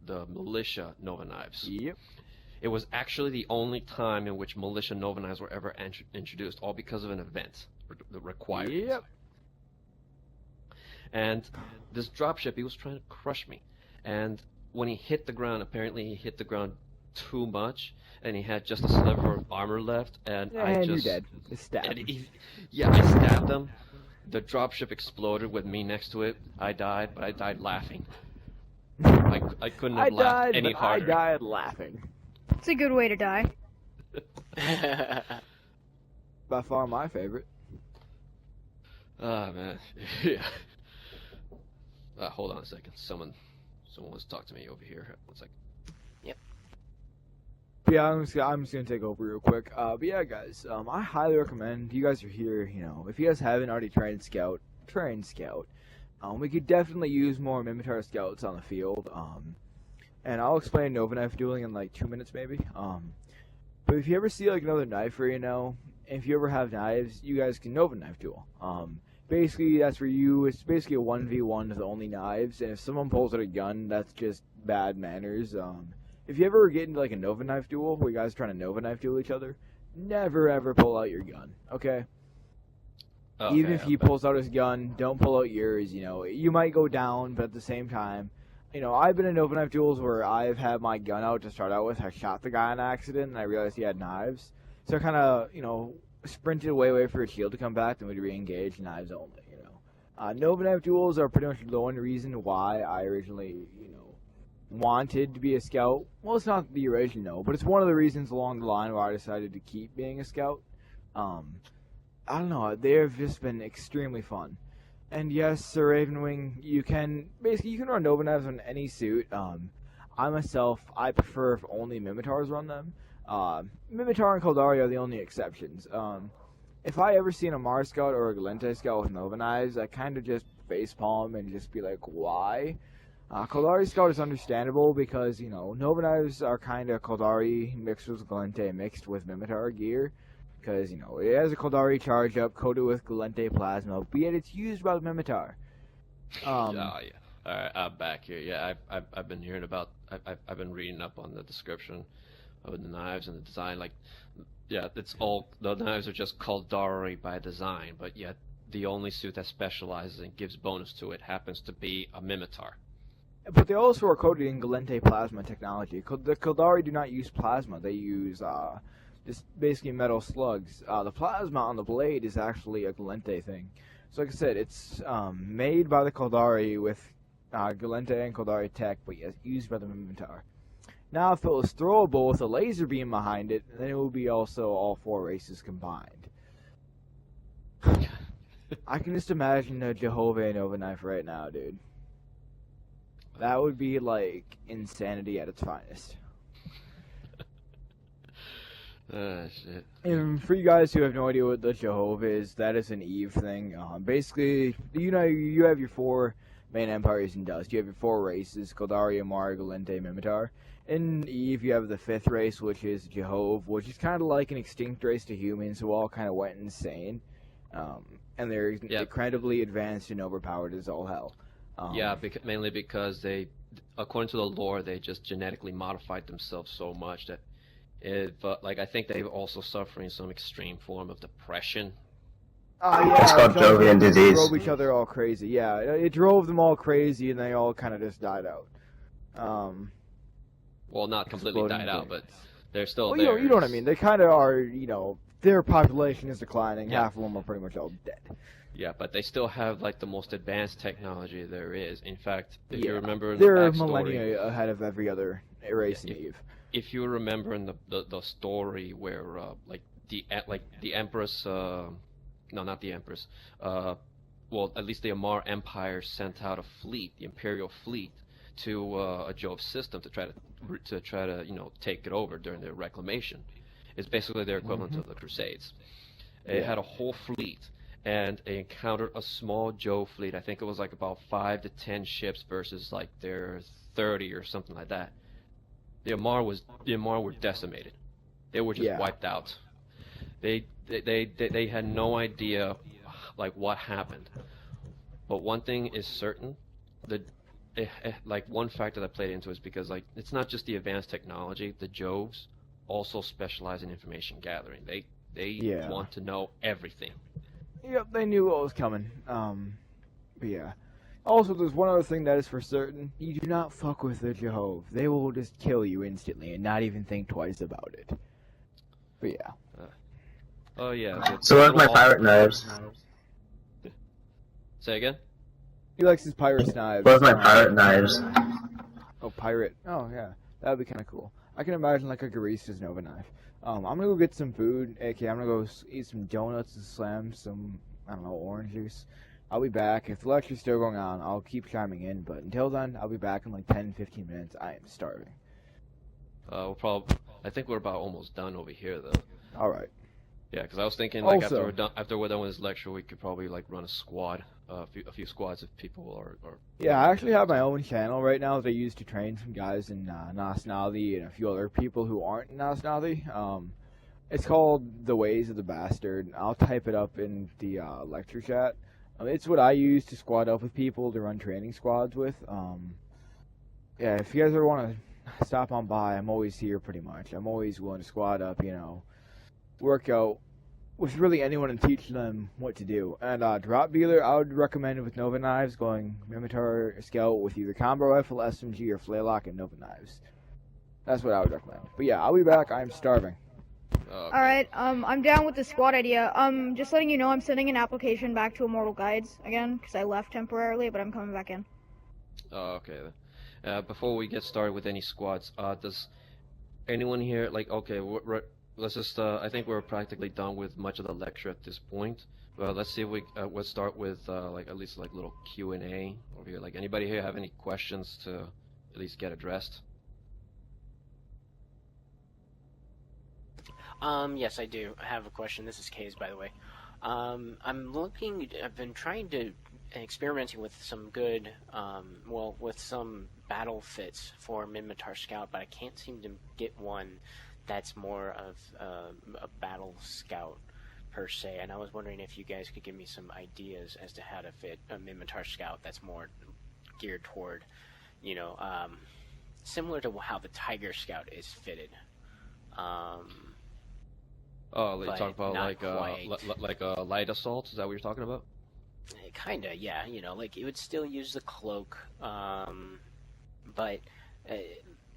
militia Nova knives. Yep. It was actually the only time in which militia Nova knives were ever introduced, all because of an event that required it. Yep. And this dropship, he was trying to crush me. And when he hit the ground, apparently he hit the ground too much, and he had just a sliver of armor left, and you're dead. Just stab. I stabbed him. The dropship exploded with me next to it. I died, but I died laughing. I couldn't have laughed any harder. I died laughing. It's a good way to die. By far my favorite. Ah, man. Yeah. Hold on a second. Someone wants to talk to me over here. 1 second. Yep. Yeah, I'm just gonna take over real quick. But yeah, guys, I highly recommend. You guys are here. If you guys haven't already trained Scout, train Scout. We could definitely use more Mimitar scouts on the field. And I'll explain Nova Knife dueling in like 2 minutes maybe. But if you ever see like another knifer, if you ever have knives, you guys can Nova Knife duel. Basically, that's for you. It's basically a 1v1 with only knives, and if someone pulls out a gun, that's just bad manners. If you ever get into like a Nova Knife duel, where you guys are trying to Nova Knife duel each other, never ever pull out your gun, okay? Okay, Even if he pulls out his gun, don't pull out yours, You might go down, but at the same time, I've been in Nova Knife duels where I've had my gun out to start out with. I shot the guy on accident, and I realized he had knives. So I kind of, sprinted away for a shield to come back, then we'd re-engage, knives only, Nova Knife duels are pretty much the one reason why I originally, wanted to be a scout. Well, it's not the original, but it's one of the reasons along the line where I decided to keep being a scout. I don't know, they've just been extremely fun. And yes, Sir Ravenwing, you can run Nova Knives on any suit. I myself, I prefer if only Mimitars run them. Mimitar and Kaldari are the only exceptions. If I ever see a Mars Scout or a Galente Scout with Nova Knives, I kind of just facepalm and just be like, why? Kaldari Scout is understandable because, Nova Knives are kind of Kaldari mixed with Galente mixed with Mimitar gear. Because, it has a Kaldari charge up coated with Galente plasma, but yet it's used by the Mimitar. Yeah. Alright, I'm back here. Yeah, I've been hearing about, I've been reading up on the description of the knives and the design. Like, yeah, it's all, the knives are just Kaldari by design, but yet the only suit that specializes and gives bonus to it happens to be a Mimitar. But they also are coated in Galente plasma technology. The Kaldari do not use plasma, they use, just basically metal slugs. The plasma on the blade is actually a Galente thing. So like I said, it's made by the Kaldari with Galente and Kaldari tech, but yes, used by the Mimitar. Now if it was throwable with a laser beam behind it, then it would be also all 4 races combined. I can just imagine a Jehovah Nova Knife right now, dude. That would be like insanity at its finest. Shit. And for you guys who have no idea what the Jehovah is, that is an Eve thing. Basically, you have your 4 main empires in Dust. You have your 4 races, Kaldari, Amar, Galente, Mimitar. In Eve, you have the 5th race, which is Jehovah, which is kind of like an extinct race to humans who all kind of went insane. And they're incredibly advanced and overpowered as all hell. Mainly because they, according to the lore, they just genetically modified themselves so much that I think they're also suffering some extreme form of depression. Yeah, it's called Jovian disease. Drove each other all crazy. Yeah, it drove them all crazy, and they all kind of just died out. Well, not completely died out, but they're still there. Well, you know what I mean. They kind of are, their population is declining. Yeah. Half of them are pretty much all dead. Yeah, but they still have like the most advanced technology there is. In fact, if you remember in they're the backstory, millennia ahead of every other race in Eve. If you remember in the story where the Empress, no, not the Empress, well, at least the Amar Empire sent out a fleet, the Imperial fleet, to a Jove system to try to take it over during their reclamation. It's basically their equivalent to the Crusades. They had a whole fleet, and they encountered a small Jove fleet. I think it was like about 5 to 10 ships versus like their 30 or something like that. The Amar were decimated. They were just wiped out. They had no idea like what happened. But one thing is certain, like one factor that played into it is because like it's not just the advanced technology. The Joves also specialize in information gathering. They want to know everything. Yep, they knew what was coming. But yeah. Also, there's one other thing that is for certain. You do not fuck with the Jehovah. They will just kill you instantly and not even think twice about it. But yeah. Oh yeah. So what my pirate knives? Say again? He likes his pirate knives. What my pirate knives? Oh, pirate. Oh, yeah. That would be kind of cool. I can imagine like a Garista's Nova knife. I'm gonna go get some food. Okay, I'm gonna go eat some donuts and slam some, I don't know, orange juice. I'll be back. If the lecture's still going on, I'll keep chiming in, but until then, I'll be back in like 10-15 minutes. I am starving. I think we're about almost done over here, though. Alright. Yeah, because I was thinking like Also- after we're done with this lecture, we could probably like run a squad, a few squads if people are. Yeah, I actually have my own channel right now that I use to train some guys in Nationality and a few other people who aren't in Nationality. It's called The Ways of the Bastard. I'll type it up in the lecture chat. It's what I use to squad up with people to run training squads with. Yeah, if you guys ever want to stop on by, I'm always here pretty much. I'm always willing to squad up, work out with really anyone and teach them what to do. And drop dealer, I would recommend with Nova Knives going Mimitar Scout with either combo rifle, SMG, or Flaylock and Nova Knives. That's what I would recommend. But yeah, I'll be back. I'm starving. Alright, I'm down with the squad idea. Just letting you know I'm sending an application back to Immortal Guides again, because I left temporarily, but I'm coming back in. Okay. Before we get started with any squads, does anyone here okay? Let's just. I think we're practically done with much of the lecture at this point. Well, let's see if we'll start with at least little Q&A over here. Like, anybody here have any questions to at least get addressed? Yes, I do. I have a question. This is Kays, by the way. I've been trying to experimenting with some good, with some battle fits for Mimitar Scout, but I can't seem to get one that's more of a battle scout per se. And I was wondering if you guys could give me some ideas as to how to fit a Mimitar Scout that's more geared toward, similar to how the Tiger Scout is fitted. Oh, you talk about not like a light assault? Is that what you're talking about? Kinda, yeah. It would still use the cloak, but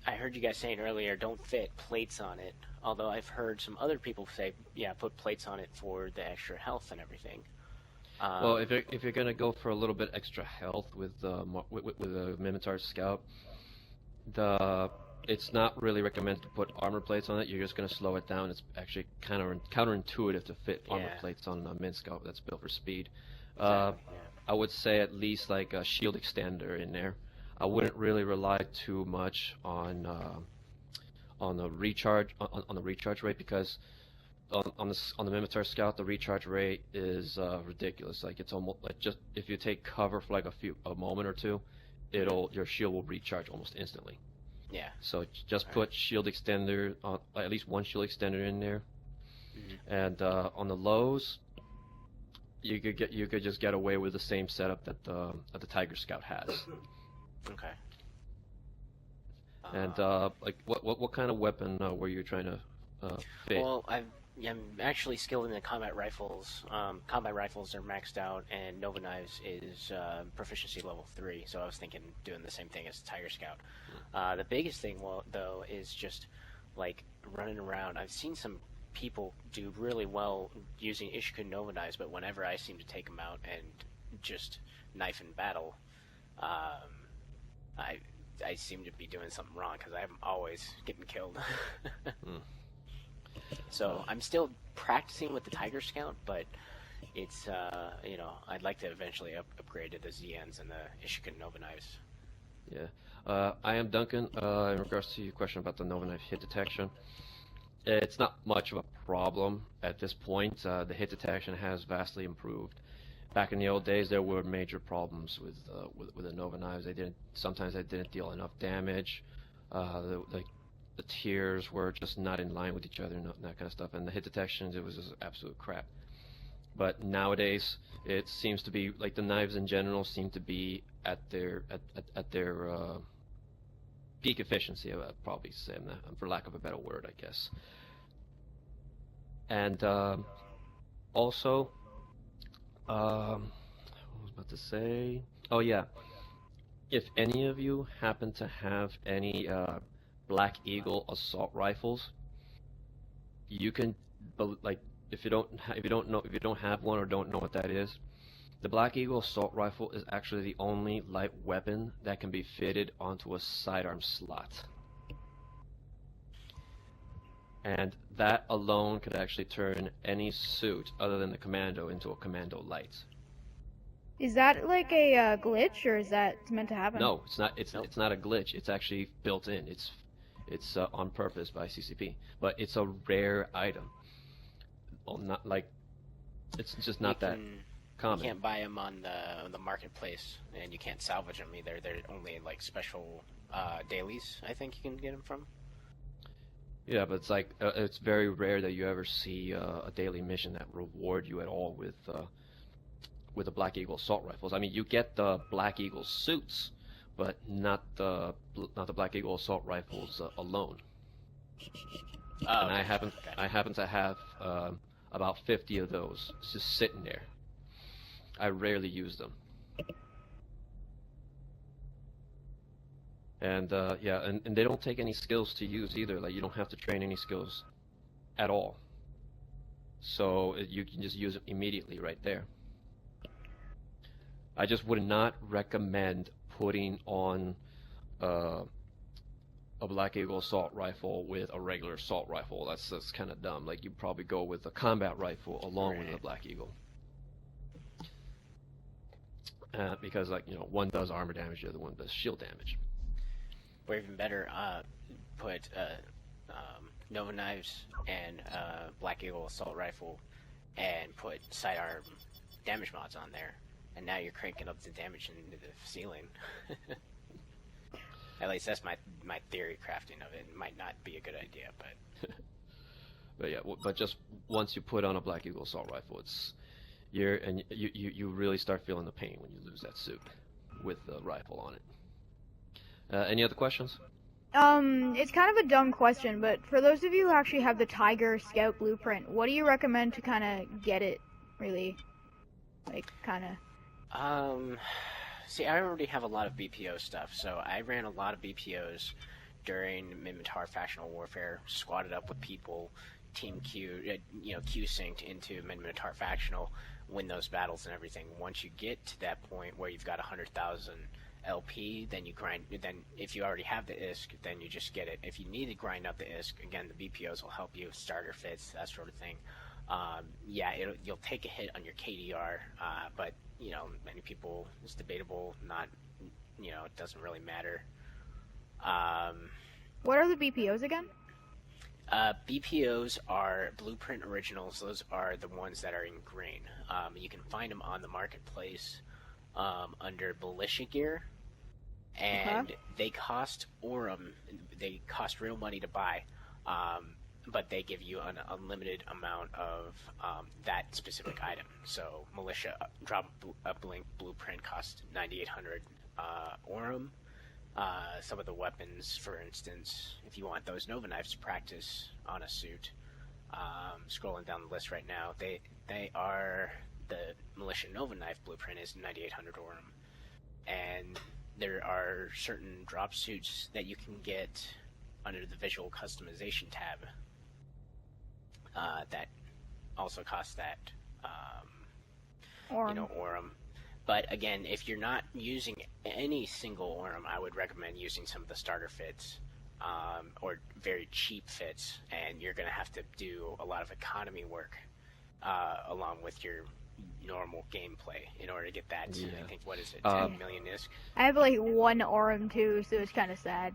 I heard you guys saying earlier, don't fit plates on it. Although I've heard some other people say, yeah, put plates on it for the extra health and everything. Well, if you're gonna go for a little bit extra health with the Mimitar Scout, it's not really recommended to put armor plates on it. You're just going to slow it down. It's actually kind of counterintuitive to fit armor plates on a Min Scout that's built for speed. Exactly, I would say at least like a shield extender in there. I wouldn't really rely too much on the recharge rate, because on the Mimitar Scout the recharge rate is ridiculous. Like, it's almost like, just if you take cover for like a moment or two, your shield will recharge almost instantly. Yeah. So just put shield extender, at least one shield extender in there, and on the lows, you could just get away with the same setup that the Tiger Scout has. Okay. And like, what kind of weapon were you trying to fit? Well, I'm actually skilled in the combat rifles. Combat rifles are maxed out, and Nova Knives is proficiency level 3. So I was thinking doing the same thing as Tiger Scout. The biggest thing, though, is just like running around. I've seen some people do really well using Ishikun Nova Knives, but whenever I seem to take them out and just knife in battle, I seem to be doing something wrong, because I'm always getting killed. So I'm still practicing with the Tiger Scout, but it's I'd like to eventually upgrade to the ZNs and the Ishikun Nova Knives. Yeah, I am Duncan. In regards to your question about the Nova Knife hit detection, it's not much of a problem at this point. The hit detection has vastly improved. Back in the old days, there were major problems with the Nova Knives. Sometimes they didn't deal enough damage. The tiers were just not in line with each other and that kind of stuff. And the hit detections, it was just absolute crap. But nowadays, it seems to be like the knives in general seem to be at their peak efficiency. I'd probably say, for lack of a better word, I guess. And also, what was I about to say? Oh yeah, if any of you happen to have any Black Eagle assault rifles, you can, like, if you don't have one or don't know what that is, the Black Eagle assault rifle is actually the only light weapon that can be fitted onto a sidearm slot. And that alone could actually turn any suit other than the Commando into a Commando light. Is that like a glitch, or is that meant to happen? No, it's not. It's not a glitch. It's actually built in. It's on purpose by CCP, but it's a rare item. well, not like it's just not that common. You can't buy them on the marketplace, and you can't salvage them either. They're only like special dailies. I think you can get them from. Yeah, but it's like it's very rare that you ever see a daily mission that reward you at all with the Black Eagle assault rifles. I mean, you get the Black Eagle suits, but not the Black Eagle assault rifles alone. Oh, And okay. I happen to have about 50 of those just sitting there. I rarely use them. And yeah, and they don't take any skills to use either. Like, you don't have to train any skills at all. So you can just use it immediately right there. I just would not recommend putting on a Black Eagle assault rifle with a regular assault rifle. That's kind of dumb. Like, you probably go with a combat rifle along with the Black Eagle. Because, like, you know, one does armor damage, the other one does shield damage. Or even better, put Nova knives and Black Eagle assault rifle, and put sidearm damage mods on there, and now you're cranking up the damage into the ceiling. At least that's my theory crafting of it. It might not be a good idea, but But yeah, but just once you put on a Black Eagle assault rifle, you really start feeling the pain when you lose that suit with the rifle on it. Any other questions? It's kind of a dumb question, but for those of you who actually have the Tiger Scout blueprint, what do you recommend to kind of get it, really? Like, kind of... See, I already have a lot of BPO stuff, so I ran a lot of BPOs during Minmatar Factional Warfare, squatted up with people, team Q, Q-synced into Minmatar Factional, win those battles and everything. Once you get to that point where you've got 100,000 LP, then you grind. Then if you already have the ISK, then you just get it. If you need to grind up the ISK, again, the BPOs will help you, starter fits, that sort of thing. Yeah, you'll take a hit on your KDR, but many people, it's debatable. Not, it doesn't really matter. What are the BPOs again? BPOs are Blueprint Originals. Those are the ones that are in green. You can find them on the marketplace under Militia Gear, and they cost Aurum. They cost real money to buy, but they give you an unlimited amount of that specific item. So Militia Drop Uplink Blueprint costs 9,800 Aurum. Some of the weapons, for instance, if you want those Nova knives to practice on a suit, scrolling down the list right now, they are the Militia Nova knife blueprint is 9,800 Aurum, and there are certain drop suits that you can get under the visual customization tab that also cost that Aurum. But again, if you're not using any single Aurum, I would recommend using some of the starter fits or very cheap fits, and you're going to have to do a lot of economy work along with your normal gameplay in order to get that. Yeah. I think, what is it, 10 million ISK? I have like one Aurum too, so it's kind of sad.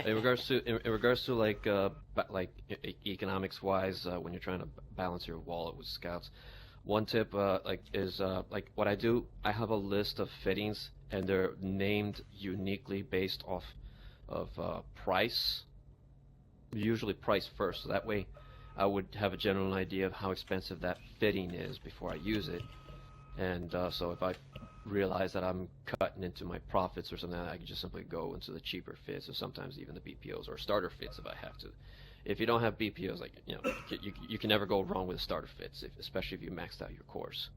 In regards to like economics wise, when you're trying to balance your wallet with scouts, one tip is what I do. I have a list of fittings, and they're named uniquely based off of price. Usually price first, so that way I would have a general idea of how expensive that fitting is before I use it. And so if I realize that I'm cutting into my profits or something, I can just simply go into the cheaper fits, or sometimes even the BPOs or starter fits if I have to. If you don't have BPOs, you can never go wrong with starter fits, especially if you maxed out your course.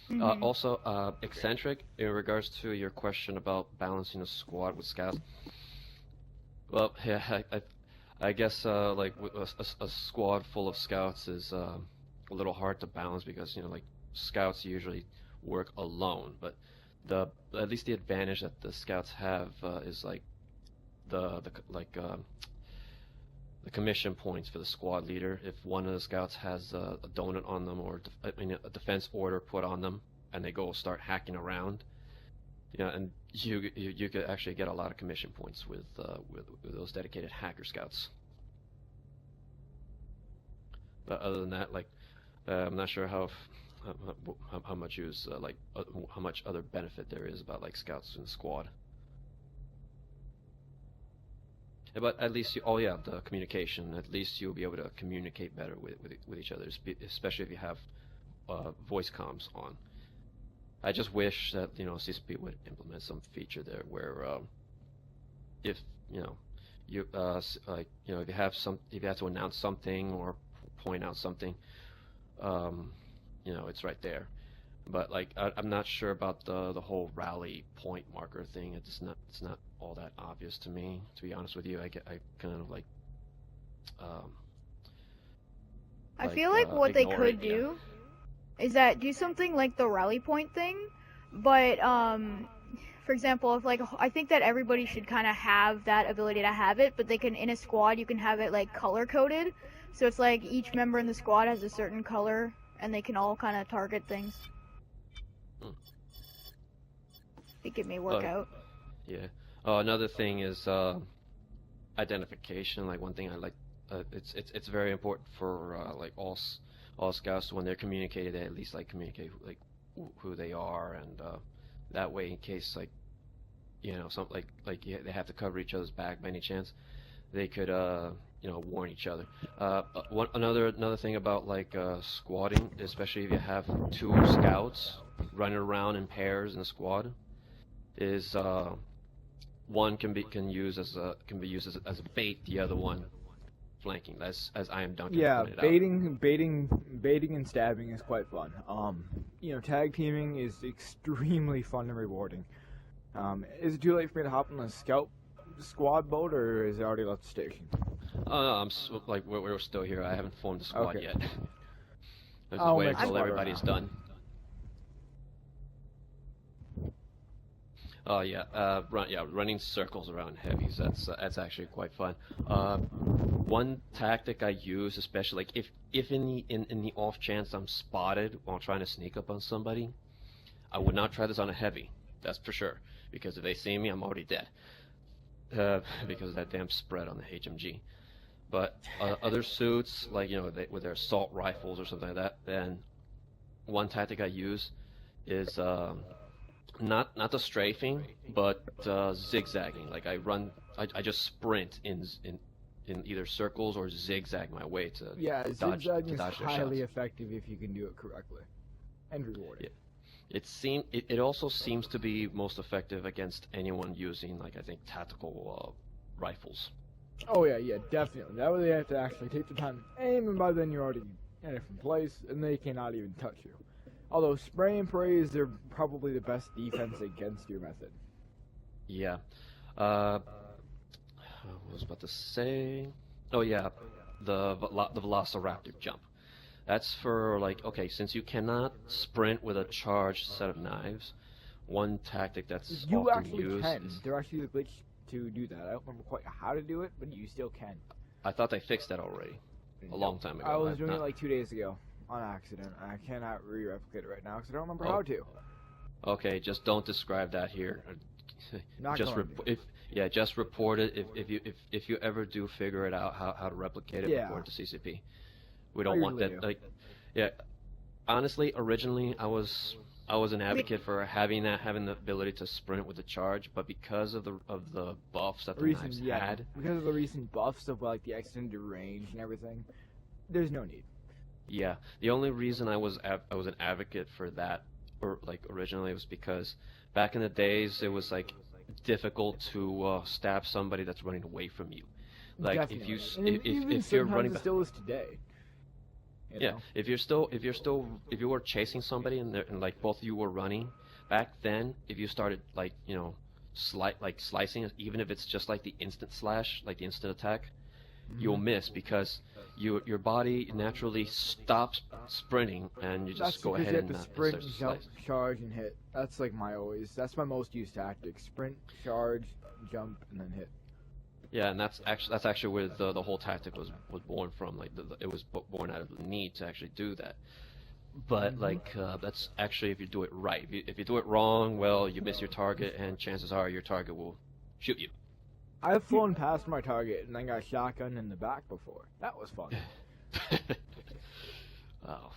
Mm-hmm. Also, eccentric, in regards to your question about balancing a squad with scouts. Well, yeah, I guess a squad full of scouts is a little hard to balance because scouts usually work alone, but at least the advantage that the scouts have is the commission points for the squad leader. If one of the scouts has a donut on them, or a defense order put on them, and they go start hacking around, and you could actually get a lot of commission points with those dedicated hacker scouts. But other than that, like, I'm not sure how much use how much other benefit there is about like scouts in the squad. But at least oh yeah, the communication. At least you'll be able to communicate better with each other, especially if you have voice comms on. I just wish that CCP would implement some feature there where if you if you have to announce something or point out something, it's right there. But like I'm not sure about the whole rally point marker thing. It's not all that obvious to me, to be honest with you. I kind of like I feel like what they could yeah. do is that do something like the rally point thing, but for example, if like I think that everybody should kind of have that ability to have it, but they can in a squad you can have it like color coded, so it's like each member in the squad has a certain color and they can all kind of target things. I think it may work out. Yeah. Another thing is identification. Like one thing I like, it's very important for like all scouts when they're communicating, they at least like communicate like who they are, and that way in case like something they have to cover each other's back by any chance, they could warn each other. Another thing about like squatting, especially if you have two scouts running around in pairs in a squad, is one can be used as a bait, the other one flanking. That's as I am Duncan pointed out. Baiting and stabbing is quite fun. Tag teaming is extremely fun and rewarding. Is it too late for me to hop on a scout squad boat, or is it already left the station? No, we're still here. I haven't formed the squad Okay. yet. I'm just waiting until squad everybody's right done. Oh yeah, running circles around heavies. That's actually quite fun. One tactic I use, especially like if in the off chance I'm spotted while trying to sneak up on somebody, I would not try this on a heavy. That's for sure, because if they see me, I'm already dead. Because of that damn spread on the HMG. But other suits, like with their assault rifles or something like that, then one tactic I use is not the strafing, but zigzagging. Like I just sprint in either circles or zigzag my way to dodge zigzagging their is highly shots. effective if you can do it correctly, and rewarding. Yeah. It also seems to be most effective against anyone using like I think tactical rifles. Oh yeah, definitely. That way they have to actually take the time to aim, and by then you're already in a different place, and they cannot even touch you. Although spray and praise are probably the best defense against your method. Yeah. What was I about to say? Oh yeah, the Velociraptor jump. That's for like, okay, since you cannot sprint with a charged set of knives, one tactic that's You often actually used can. is, There actually is a glitch to do that. I don't remember quite how to do it, but you still can. I thought they fixed that already a long time ago. I was I've doing not- it like 2 days ago on accident. I cannot re-replicate it right now because I don't remember Oh. how to. Okay, just don't describe that here. Not just going to. just report it if you ever do figure it out how to replicate it. Yeah. Report it to CCP. We don't I want usually that. do. Like, yeah. Honestly, originally I was an advocate for having the ability to sprint with the charge, but because of the buffs that the knives had, because of the recent buffs of like the extended range and everything, there's no need. yeah. The only reason I was an advocate for that, or like originally, was because back in the days it was like difficult to stab somebody that's running away from you. Like Definitely. And if even you're running sometimes it back. still is today. You Yeah, know? if you were chasing somebody and like both of you were running, back then if you started like slicing it, even if it's just like the instant slash, like the instant attack, you'll miss because your body naturally stops sprinting and you just That's go because ahead you and have to sprint, start jump, slice. charge, and hit. That's like that's my most used tactic. Sprint, charge, jump, and then hit. Yeah, and that's actually where the whole tactic was born from. Like it was born out of the need to actually do that. But like that's actually if you do it right. If you do it wrong, well, you miss your target, and chances are your target will shoot you. I've flown past my target and then got shotgun in the back before. That was fun.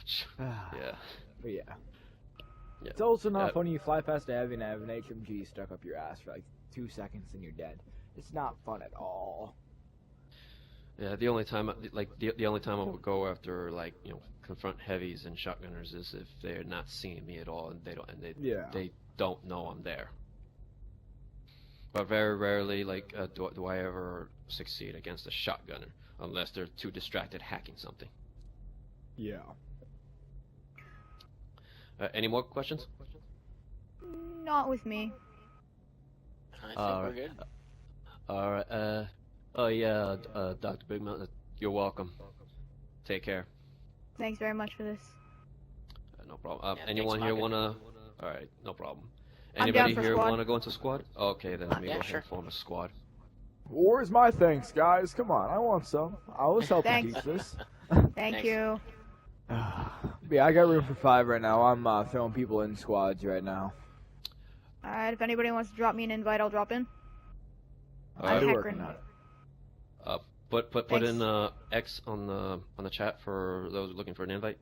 much. Yeah. But yeah. Yeah. It's also not funny you fly past a heavy and have an HMG stuck up your ass for like 2 seconds and you're dead. It's not fun at all. Yeah, the only time the only time I would go after confront heavies and shotgunners is if they're not seeing me at all and they don't know I'm there. But very rarely do I ever succeed against a shotgunner unless they're too distracted hacking something. Yeah. Any more questions? Not with me. I think we're good. Alright, oh yeah, Dr. Big Mountain, you're welcome. Take care. Thanks very much for this. No problem. Yeah, anyone thanks, here Maken. wanna... Alright, no problem. I'm down Anybody for here squad. wanna go into squad? Okay, then let me Yeah, go ahead sure. and form a squad. Where's my thanks, guys? Come on, I want some. I was helping Thanks. teach this. Thank Thanks. you. Yeah, I got room for 5 right now. I'm throwing people in squads right now. Alright, if anybody wants to drop me an invite, I'll drop in. Alright, I'm Hacker working on invite. it. put Thanks. in X on the chat for those looking for an invite.